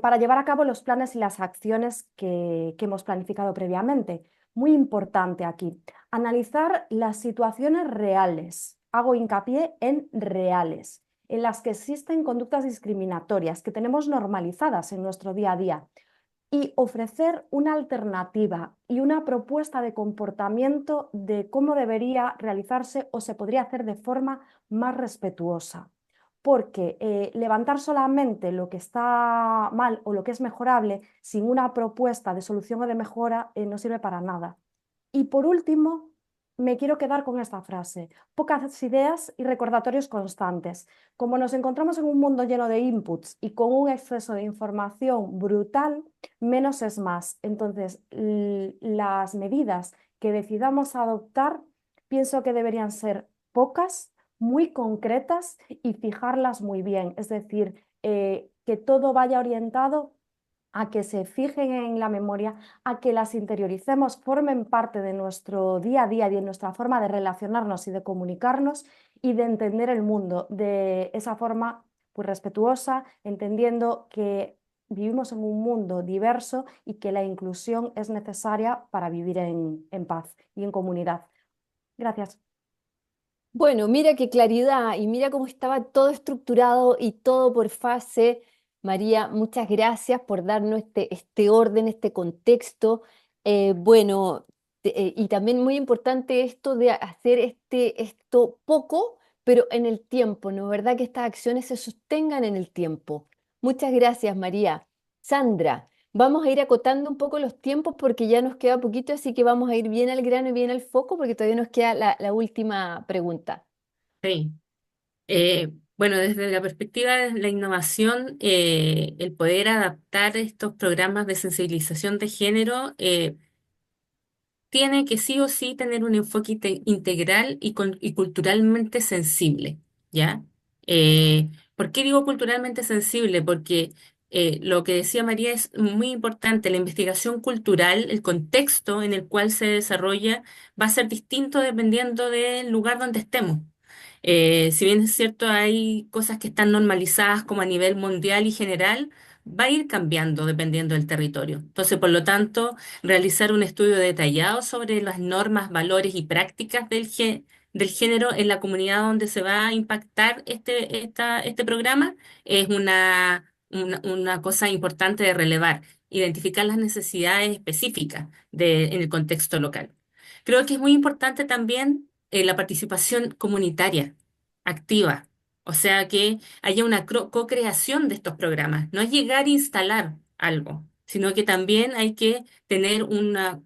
para llevar a cabo los planes y las acciones que hemos planificado previamente. Muy importante aquí, analizar las situaciones reales. Hago hincapié en reales, en las que existen conductas discriminatorias que tenemos normalizadas en nuestro día a día, y ofrecer una alternativa y una propuesta de comportamiento de cómo debería realizarse o se podría hacer de forma más respetuosa. Porque levantar solamente lo que está mal o lo que es mejorable sin una propuesta de solución o de mejora no sirve para nada. Y por último, me quiero quedar con esta frase: pocas ideas y recordatorios constantes. Como nos encontramos en un mundo lleno de inputs y con un exceso de información brutal, menos es más. Entonces, las medidas que decidamos adoptar, pienso que deberían ser pocas, muy concretas y fijarlas muy bien. Es decir, que todo vaya orientado a que se fijen en la memoria, a que las interioricemos, formen parte de nuestro día a día y de nuestra forma de relacionarnos y de comunicarnos y de entender el mundo de esa forma pues respetuosa, entendiendo que vivimos en un mundo diverso y que la inclusión es necesaria para vivir en paz y en comunidad. Gracias. Bueno, mira qué claridad y mira cómo estaba todo estructurado y todo por fase. María, muchas gracias por darnos este orden, este contexto. Bueno, y también muy importante esto de hacer esto poco, pero en el tiempo, ¿no? ¿Verdad? Que estas acciones se sostengan en el tiempo. Muchas gracias, María. Sandra, vamos a ir acotando un poco los tiempos porque ya nos queda poquito, así que vamos a ir bien al grano y bien al foco porque todavía nos queda la última pregunta. Sí. Bueno, desde la perspectiva de la innovación, el poder adaptar estos programas de sensibilización de género tiene que sí o sí tener un enfoque integral y culturalmente sensible. ¿ya? ¿Por qué digo culturalmente sensible? Porque lo que decía María es muy importante. La investigación cultural, el contexto en el cual se desarrolla, va a ser distinto dependiendo del lugar donde estemos. Si bien es cierto, hay cosas que están normalizadas como a nivel mundial y general, va a ir cambiando dependiendo del territorio. Entonces, por lo tanto, realizar un estudio detallado sobre las normas, valores y prácticas del género en la comunidad donde se va a impactar este programa es una cosa importante de relevar, identificar las necesidades específicas en el contexto local. Creo que es muy importante también la participación comunitaria, activa, o sea, que haya una co-creación de estos programas. No es llegar a instalar algo, sino que también hay que tener una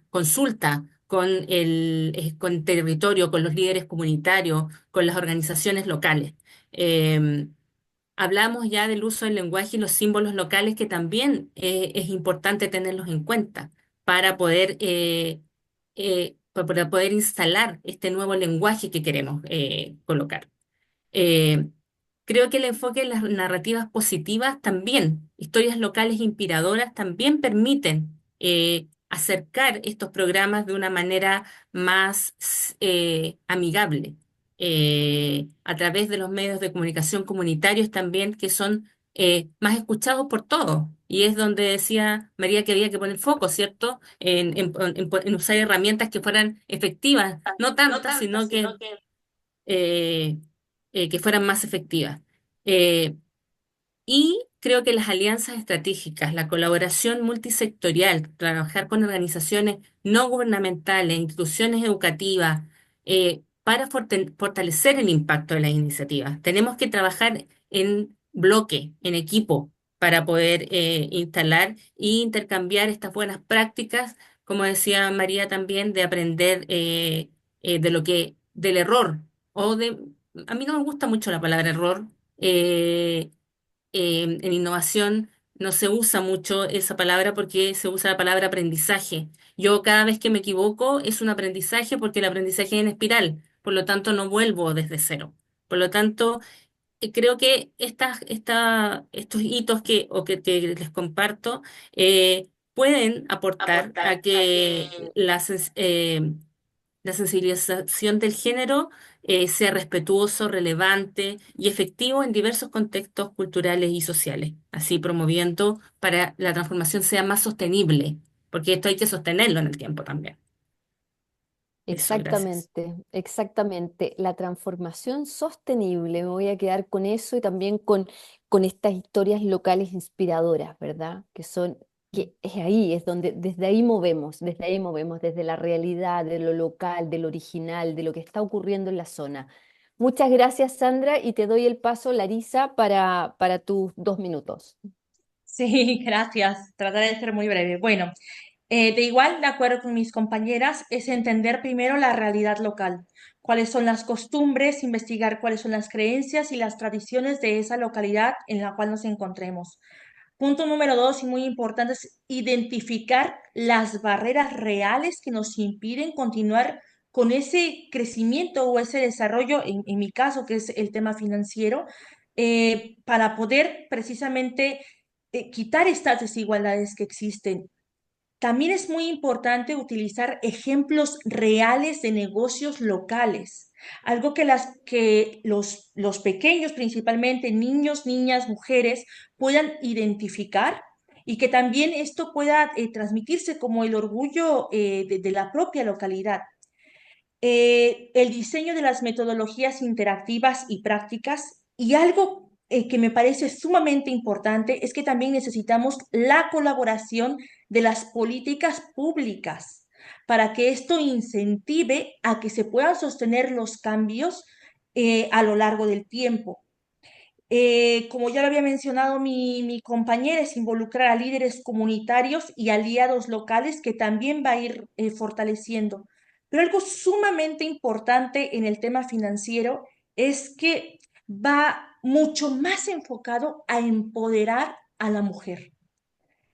consulta con el territorio, con los líderes comunitarios, con las organizaciones locales. Eh, Hablamos ya del uso del lenguaje y los símbolos locales, que también es importante tenerlos en cuenta para poder instalar este nuevo lenguaje que queremos colocar. Eh, Creo que el enfoque en las narrativas positivas también, historias locales inspiradoras, también permiten acercar estos programas de una manera más amigable, a través de los medios de comunicación comunitarios también, que son más escuchados por todos. Y es donde decía María que había que poner foco, ¿cierto? En usar herramientas que fueran efectivas, no tantas, sino eh, que fueran más efectivas. Eh, y creo que las alianzas estratégicas, la colaboración multisectorial, trabajar con organizaciones no gubernamentales, instituciones educativas, para fortalecer el impacto de las iniciativas. Tenemos que trabajar en bloque, en equipo, para poder instalar e intercambiar estas buenas prácticas, como decía María también, de aprender del error, o de, a mí no me gusta mucho la palabra error. En innovación no se usa mucho esa palabra porque se usa la palabra aprendizaje. Yo cada vez que me equivoco es un aprendizaje, porque el aprendizaje es en espiral, por lo tanto no vuelvo desde cero. Por lo tanto, creo que estos hitos que les comparto pueden aportar a que la sensibilización del género sea respetuoso, relevante y efectivo en diversos contextos culturales y sociales, así promoviendo para la transformación sea más sostenible, porque esto hay que sostenerlo en el tiempo también. Eso, gracias. Exactamente, exactamente. La transformación sostenible, me voy a quedar con eso y también con estas historias locales inspiradoras, ¿verdad? Que es ahí, es donde, desde ahí movemos, desde la realidad, de lo local, de lo original, de lo que está ocurriendo en la zona. Muchas gracias, Sandra, y te doy el paso, Larisa, para tus 2 minutos. Sí, gracias. Trataré de ser muy breve. Bueno, de igual, de acuerdo con mis compañeras, es entender primero la realidad local, cuáles son las costumbres, investigar cuáles son las creencias y las tradiciones de esa localidad en la cual nos encontremos. Punto número dos, y muy importante, es identificar las barreras reales que nos impiden continuar con ese crecimiento o ese desarrollo, en mi caso, que es el tema financiero, para poder precisamente quitar estas desigualdades que existen. También es muy importante utilizar ejemplos reales de negocios locales, algo que los pequeños, principalmente niños, niñas, mujeres, puedan identificar y que también esto pueda transmitirse como el orgullo de la propia localidad. El diseño de las metodologías interactivas y prácticas, y algo que me parece sumamente importante es que también necesitamos la colaboración de las políticas públicas para que esto incentive a que se puedan sostener los cambios a lo largo del tiempo. Como ya lo había mencionado mi compañera, es involucrar a líderes comunitarios y aliados locales, que también va a ir fortaleciendo. Pero algo sumamente importante en el tema financiero es que va mucho más enfocado a empoderar a la mujer,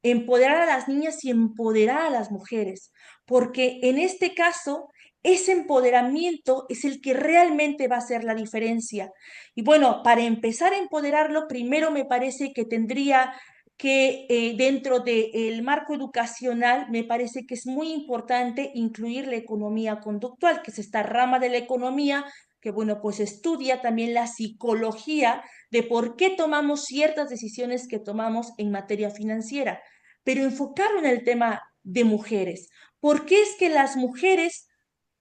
empoderar a las niñas y empoderar a las mujeres, porque en este caso ese empoderamiento es el que realmente va a hacer la diferencia. Y bueno, para empezar a empoderarlo, primero me parece que tendría que dentro del marco educacional, me parece que es muy importante incluir la economía conductual, que es esta rama de la economía que, bueno, pues estudia también la psicología de por qué tomamos ciertas decisiones que tomamos en materia financiera, pero enfocarlo en el tema de mujeres. ¿Por qué es que las mujeres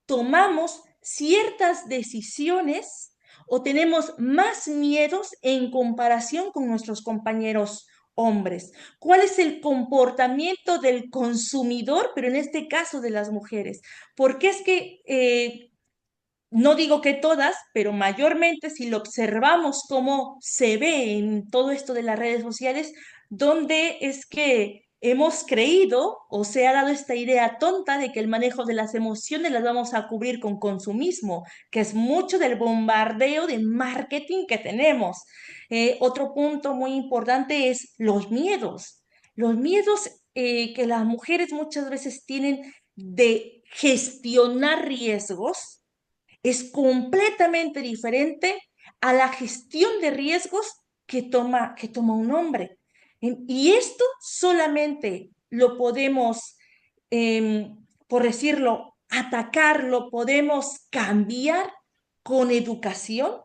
tomamos ciertas decisiones o tenemos más miedos en comparación con nuestros compañeros hombres? ¿Cuál es el comportamiento del consumidor, pero en este caso de las mujeres? Porque es que no digo que todas, pero mayormente si lo observamos cómo se ve en todo esto de las redes sociales, donde es que hemos creído o se ha dado esta idea tonta de que el manejo de las emociones las vamos a cubrir con consumismo, que es mucho del bombardeo de marketing que tenemos. Otro punto muy importante es los miedos. Los miedos que las mujeres muchas veces tienen de gestionar riesgos es completamente diferente a la gestión de riesgos que toma un hombre. Y esto solamente lo podemos, por decirlo, atacar, lo podemos cambiar con educación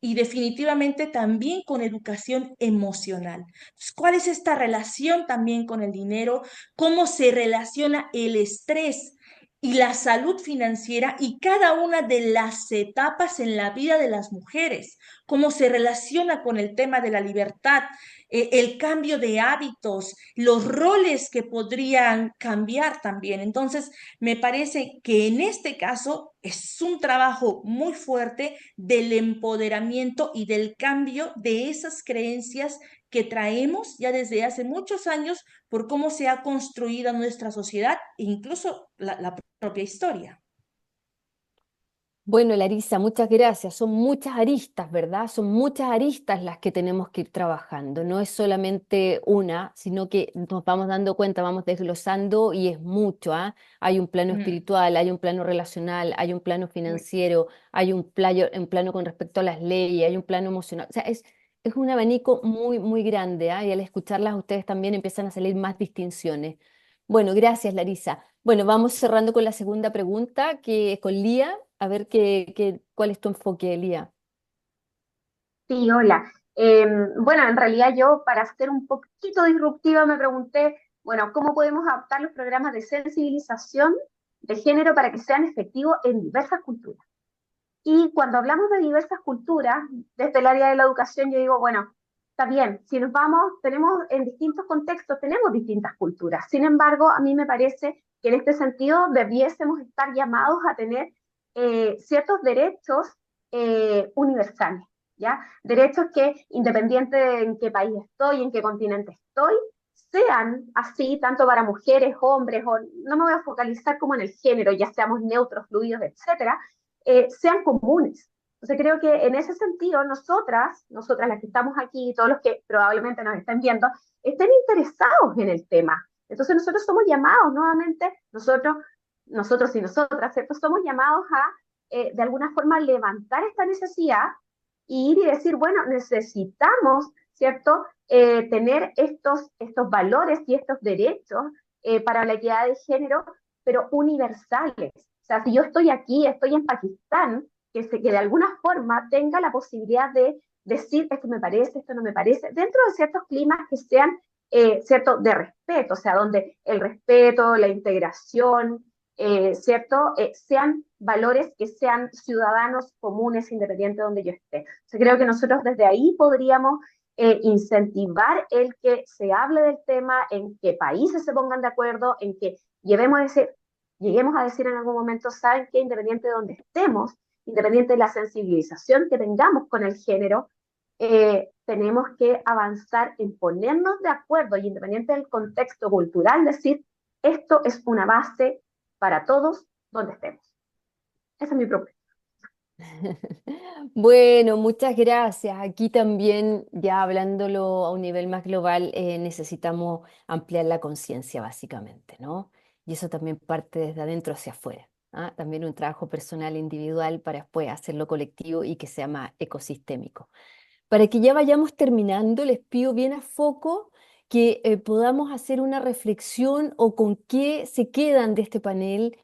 y definitivamente también con educación emocional. Entonces, ¿cuál es esta relación también con el dinero? ¿Cómo se relaciona el estrés y la salud financiera y cada una de las etapas en la vida de las mujeres? ¿Cómo se relaciona con el tema de la libertad, el cambio de hábitos, los roles que podrían cambiar también? Entonces, me parece que en este caso es un trabajo muy fuerte del empoderamiento y del cambio de esas creencias que traemos ya desde hace muchos años por cómo se ha construido nuestra sociedad e incluso la propia historia. Bueno, Larisa, muchas gracias. Son muchas aristas, ¿verdad? Son muchas aristas las que tenemos que ir trabajando. No es solamente una, sino que nos vamos dando cuenta, vamos desglosando y es mucho, ¿ah? Hay un plano Mm, espiritual, hay un plano relacional, hay un plano uy, financiero, hay un plano con respecto a las leyes, hay un plano emocional. O sea, es un abanico muy, muy grande, ¿ah? Y al escucharlas ustedes también empiezan a salir más distinciones. Bueno, gracias, Larisa. Bueno, vamos cerrando con la segunda pregunta, que es con Lía. A ver cuál es tu enfoque, Lía. Sí, hola. Bueno, en realidad yo, para ser un poquito disruptiva, me pregunté, bueno, ¿cómo podemos adaptar los programas de sensibilización de género para que sean efectivos en diversas culturas? Y cuando hablamos de diversas culturas, desde el área de la educación, yo digo, bueno, está bien, si nos vamos, tenemos en distintos contextos, tenemos distintas culturas. Sin embargo, a mí me parece que en este sentido debiésemos estar llamados a tener ciertos derechos universales, ¿ya? Derechos que, independiente de en qué país estoy, en qué continente estoy, sean así tanto para mujeres, hombres, o no me voy a focalizar como en el género, ya seamos neutros, fluidos, etcétera, sean comunes. Entonces creo que en ese sentido nosotras las que estamos aquí, todos los que probablemente nos estén viendo, estén interesados en el tema. Entonces nosotros somos llamados nuevamente, nosotros y nosotras, ¿cierto? Somos llamados a, de alguna forma, levantar esta necesidad y ir y decir, bueno, necesitamos, ¿cierto? Tener estos valores y estos derechos para la equidad de género, pero universales. O sea, si yo estoy aquí, estoy en Pakistán, que de alguna forma tenga la posibilidad de decir esto me parece, esto no me parece, dentro de ciertos climas que sean, cierto, de respeto, o sea, donde el respeto, la integración, ¿cierto? Sean valores que sean ciudadanos comunes, independiente de donde yo esté. O sea, creo que nosotros desde ahí podríamos incentivar el que se hable del tema, en que países se pongan de acuerdo, en que lleguemos a decir en algún momento, saben que independiente de donde estemos, independiente de la sensibilización que tengamos con el género, tenemos que avanzar en ponernos de acuerdo y independiente del contexto cultural, decir, esto es una base para todos donde estemos. Esa es mi propuesta. Bueno, muchas gracias. Aquí también, ya hablándolo a un nivel más global, necesitamos ampliar la conciencia, básicamente, ¿no? Y eso también parte desde adentro hacia afuera. ¿ah? También un trabajo personal individual para después hacerlo colectivo y que sea más ecosistémico. Para que ya vayamos terminando, les pido bien a foco que podamos hacer una reflexión o con qué se quedan de este panel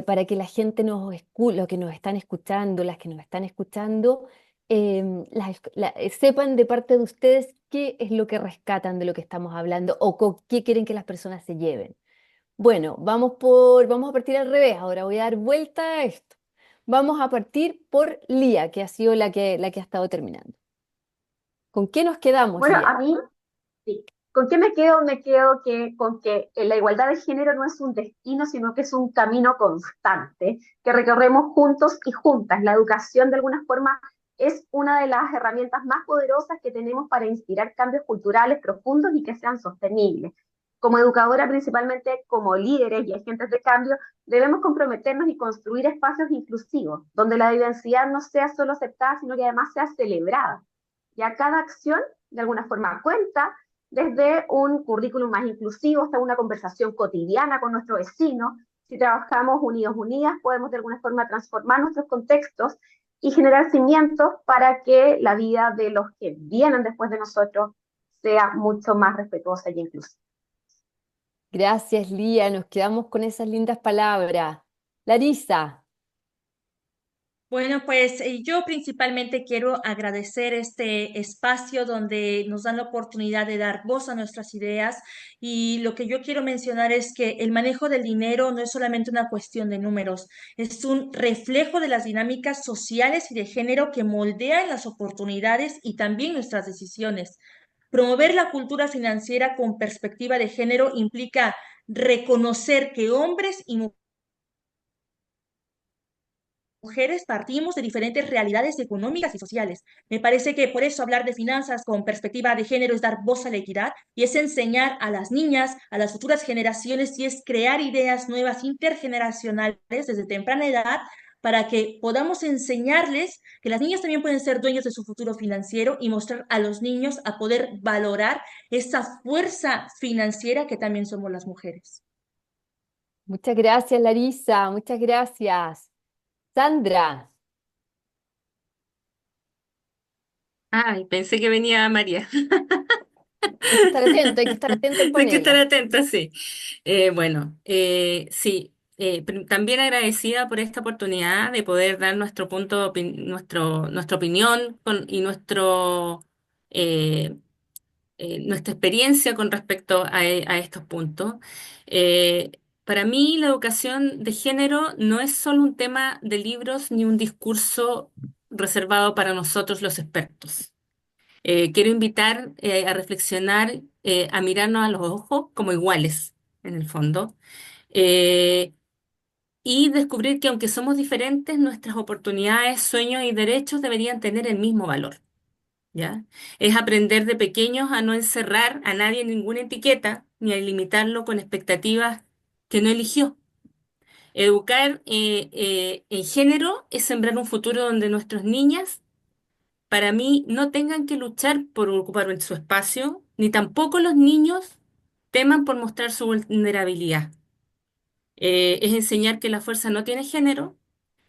para que la gente los que nos están escuchando, las que nos están escuchando, sepan de parte de ustedes qué es lo que rescatan de lo que estamos hablando o con qué quieren que las personas se lleven. Bueno, vamos a partir al revés. Ahora voy a dar vuelta a esto. Vamos a partir por Lía, que ha sido la que ha estado terminando. ¿Con qué nos quedamos, Bueno, Lía? a mí, sí. ¿Con qué me quedo? Me quedo con que la igualdad de género no es un destino, sino que es un camino constante que recorremos juntos y juntas. La educación, de alguna forma, es una de las herramientas más poderosas que tenemos para inspirar cambios culturales profundos y que sean sostenibles. Como educadora, principalmente como líderes y agentes de cambio, debemos comprometernos y construir espacios inclusivos, donde la diversidad no sea solo aceptada, sino que además sea celebrada. Ya cada acción, de alguna forma, cuenta, desde un currículum más inclusivo hasta una conversación cotidiana con nuestro vecino. Si trabajamos unidos, unidas, podemos de alguna forma transformar nuestros contextos y generar cimientos para que la vida de los que vienen después de nosotros sea mucho más respetuosa y inclusiva. Gracias, Lía. Nos quedamos con esas lindas palabras. Larisa, Bueno, pues yo principalmente quiero agradecer este espacio donde nos dan la oportunidad de dar voz a nuestras ideas y lo que yo quiero mencionar es que el manejo del dinero no es solamente una cuestión de números, es un reflejo de las dinámicas sociales y de género que moldean las oportunidades y también nuestras decisiones. Promover la cultura financiera con perspectiva de género implica reconocer que hombres y mujeres partimos de diferentes realidades económicas y sociales. Me parece que por eso hablar de finanzas con perspectiva de género es dar voz a la equidad y es enseñar a las niñas, a las futuras generaciones y es crear ideas nuevas intergeneracionales desde temprana edad para que podamos enseñarles que las niñas también pueden ser dueños de su futuro financiero y mostrar a los niños a poder valorar esa fuerza financiera que también somos las mujeres. muchas gracias, Larisa, muchas gracias. Sandra, Ay, pensé que venía María. hay que estar atento al Hay que panel. estar atenta, sí. Bueno, sí, también agradecida por esta oportunidad de poder dar nuestro nuestra opinión y eh, nuestra experiencia con respecto a estos puntos. Eh, para mí, la educación de género no es solo un tema de libros ni un discurso reservado para nosotros los expertos. Quiero invitar a reflexionar, a mirarnos a los ojos como iguales, en el fondo, eh, y descubrir que aunque somos diferentes, nuestras oportunidades, sueños y derechos deberían tener el mismo valor. ¿Ya? Es aprender de pequeños a no encerrar a nadie en ninguna etiqueta ni a limitarlo con expectativas que no eligió. Educar en género es sembrar un futuro donde nuestras niñas, para mí, no tengan que luchar por ocupar su espacio, ni tampoco los niños teman por mostrar su vulnerabilidad. Es enseñar que la fuerza no tiene género,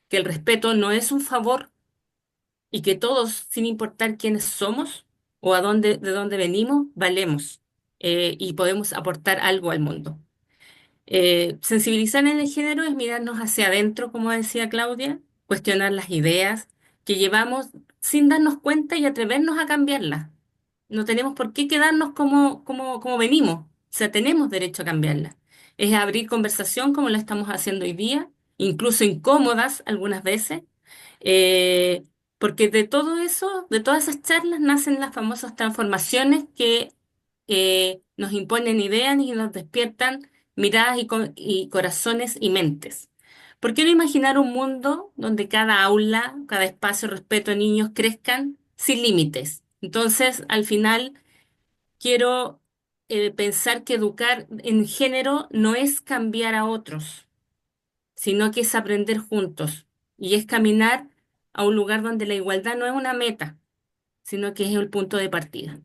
que el respeto no es un favor y que todos, sin importar quiénes somos o de dónde venimos, valemos y podemos aportar algo al mundo. Sensibilizar en el género es mirarnos hacia adentro, como decía Claudia, cuestionar las ideas que llevamos sin darnos cuenta y atrevernos a cambiarlas. No tenemos por qué quedarnos como venimos, o sea, tenemos derecho a cambiarlas. Es abrir conversación como lo estamos haciendo hoy día, incluso incómodas algunas veces, eh, porque de todo eso, de todas esas charlas, nacen las famosas transformaciones que nos imponen ideas y nos despiertan miradas y corazones y mentes. ¿Por qué no imaginar un mundo donde cada aula, cada espacio, respeto a niños crezcan sin límites? Entonces, al final, quiero pensar que educar en género no es cambiar a otros, sino que es aprender juntos y es caminar a un lugar donde la igualdad no es una meta, sino que es el punto de partida.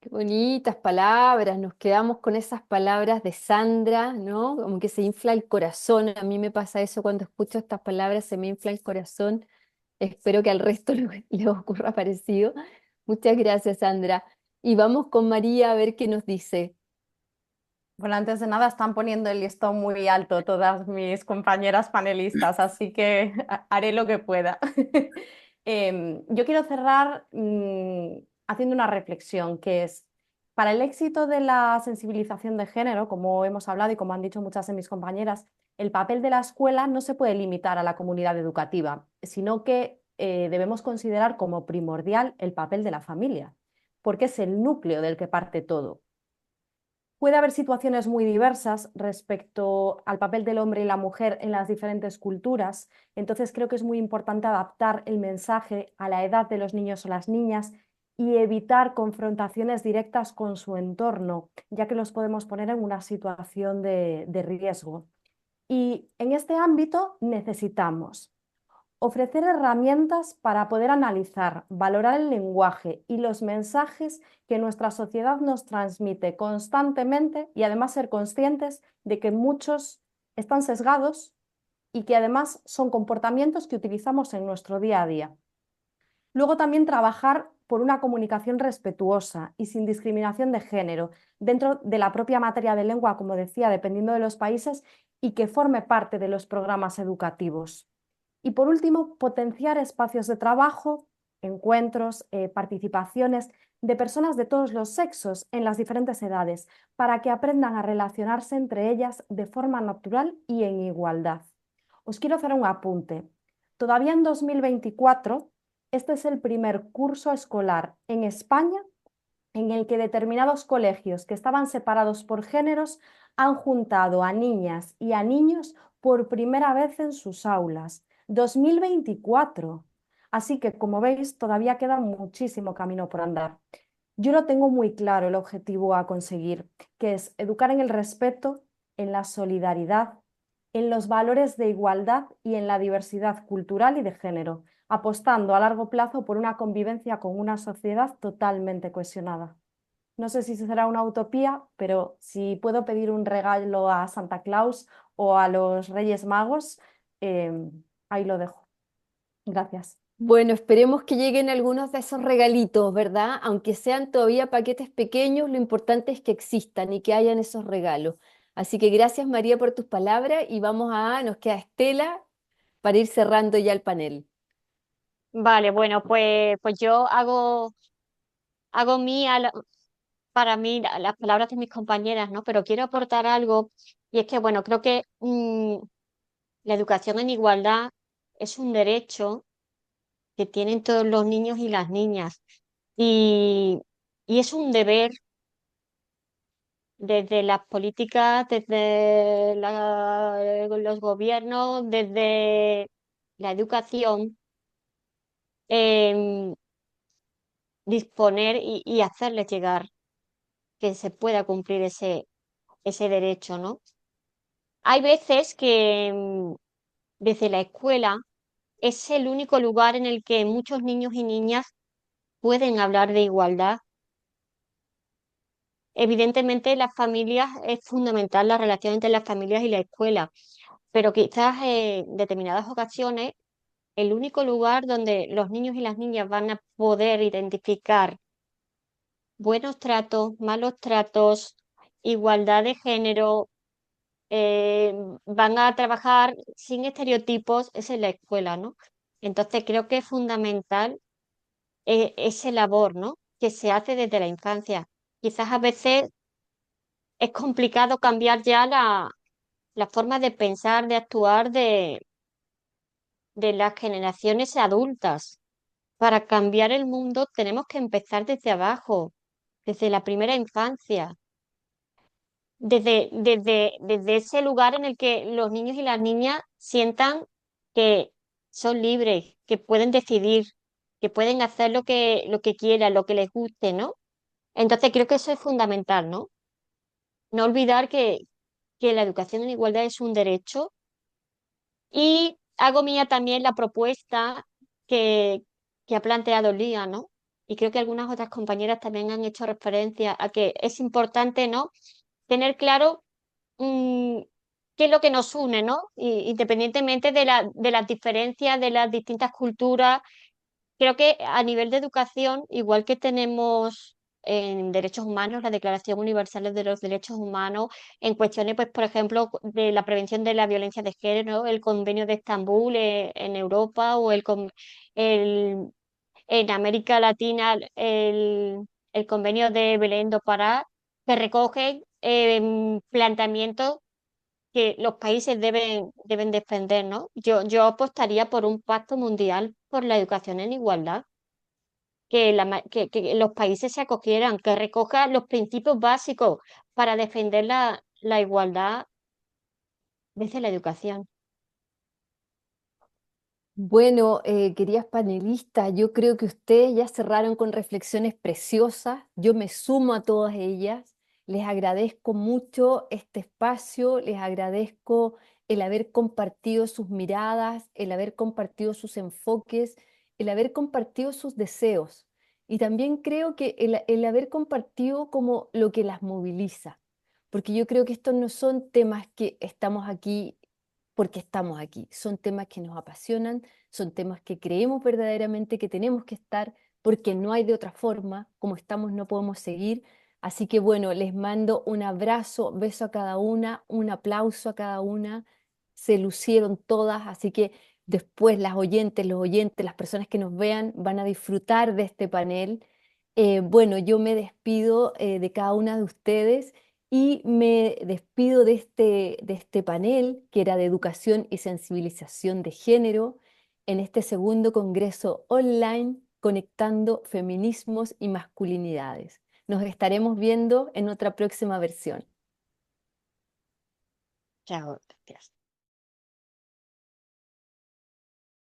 Qué bonitas palabras, nos quedamos con esas palabras de Sandra, ¿no? Como que se infla el corazón. A mí me pasa eso cuando escucho estas palabras, se me infla el corazón. Espero que al resto le ocurra parecido. Muchas gracias, Sandra. Y vamos con María a ver qué nos dice. Bueno, antes de nada están poniendo el listón muy alto todas mis compañeras panelistas, así que haré lo que pueda. Yo quiero cerrar haciendo una reflexión, que es, para el éxito de la sensibilización de género, como hemos hablado y como han dicho muchas de mis compañeras, el papel de la escuela no se puede limitar a la comunidad educativa, sino que debemos considerar como primordial el papel de la familia, porque es el núcleo del que parte todo. Puede haber situaciones muy diversas respecto al papel del hombre y la mujer en las diferentes culturas, entonces creo que es muy importante adaptar el mensaje a la edad de los niños o las niñas y evitar confrontaciones directas con su entorno, ya que los podemos poner en una situación de riesgo. Y en este ámbito necesitamos ofrecer herramientas para poder analizar, valorar el lenguaje y los mensajes que nuestra sociedad nos transmite constantemente y además ser conscientes de que muchos están sesgados y que además son comportamientos que utilizamos en nuestro día a día. Luego también trabajar por una comunicación respetuosa y sin discriminación de género dentro de la propia materia de lengua, como decía, dependiendo de los países, y que forme parte de los programas educativos. Y por último, potenciar espacios de trabajo, encuentros, participaciones de personas de todos los sexos en las diferentes edades, para que aprendan a relacionarse entre ellas de forma natural y en igualdad. Os quiero hacer un apunte. Todavía en 2024, este es el primer curso escolar en España en el que determinados colegios que estaban separados por géneros han juntado a niñas y a niños por primera vez en sus aulas. 2024. Así que, como veis, todavía queda muchísimo camino por andar. Yo lo tengo muy claro, el objetivo a conseguir, que es educar en el respeto, en la solidaridad, en los valores de igualdad y en la diversidad cultural y de género, apostando a largo plazo por una convivencia con una sociedad totalmente cohesionada. No sé si será una utopía, pero si puedo pedir un regalo a Santa Claus o a los Reyes Magos, eh, ahí lo dejo. Gracias. Bueno, esperemos que lleguen algunos de esos regalitos, ¿verdad? Aunque sean todavía paquetes pequeños, lo importante es que existan y que hayan esos regalos. Así que gracias María por tus palabras y nos queda Estela para ir cerrando ya el panel. Vale, bueno, pues yo hago mía para mí las palabras de mis compañeras, ¿no? Pero quiero aportar algo y es que, bueno, creo que la educación en igualdad es un derecho que tienen todos los niños y las niñas y, y es un deber desde las políticas, desde los gobiernos, desde la educación, em, disponer y hacerles llegar que se pueda cumplir ese derecho, ¿no? Hay veces que desde la escuela es el único lugar en el que muchos niños y niñas pueden hablar de igualdad. Evidentemente, las familias es fundamental la relación entre las familias y la escuela, pero quizás en determinadas ocasiones el único lugar donde los niños y las niñas van a poder identificar buenos tratos, malos tratos, igualdad de género, eh, van a trabajar sin estereotipos, es en la escuela, ¿no? Entonces creo que es fundamental ese labor, ¿no? Que se hace desde la infancia. Quizás a veces es complicado cambiar ya la forma de pensar, de actuar de las generaciones adultas. Para cambiar el mundo tenemos que empezar desde abajo, desde la primera infancia, desde ese lugar en el que los niños y las niñas sientan que son libres, que pueden decidir, que pueden hacer lo que quieran, lo que les guste, ¿no? Entonces creo que eso es fundamental, ¿no? No olvidar que la educación en igualdad es un derecho y hago mía también la propuesta que, que ha planteado Lía, ¿no? y creo que algunas otras compañeras también han hecho referencia a que es importante, ¿no? Tener claro qué es lo que nos une, ¿no? Independientemente de las diferencias, de las distintas culturas, creo que a nivel de educación, igual que tenemos en derechos humanos, la Declaración Universal de los Derechos Humanos, en cuestiones, pues, por ejemplo, de la prevención de la violencia de género, el Convenio de Estambul en Europa o el, en América Latina el Convenio de Belén do Pará, que recoge planteamientos que los países deben defender, ¿no? Yo apostaría por un pacto mundial por la educación en igualdad, que los países se acogieran, que recoja los principios básicos para defender la igualdad desde la educación. Bueno, queridas panelistas, yo creo que ustedes ya cerraron con reflexiones preciosas. Yo me sumo a todas ellas. Les agradezco mucho este espacio, les agradezco el haber compartido sus miradas, el haber compartido sus enfoques, el haber compartido sus deseos. Y también creo que el haber compartido como lo que las moviliza, porque yo creo que estos no son temas que estamos aquí porque estamos aquí. Son temas que nos apasionan, son temas que creemos verdaderamente que tenemos que estar porque no hay de otra forma, como estamos no podemos seguir. Así que bueno, les mando un abrazo, beso a cada una, un aplauso a cada una. Se lucieron todas, así que después las oyentes, los oyentes, las personas que nos vean van a disfrutar de este panel. Bueno, yo me despido de cada una de ustedes y me despido de este panel que era de educación y sensibilización de género en este segundo congreso online conectando feminismos y masculinidades. Nos estaremos viendo en otra próxima versión. Chao, gracias.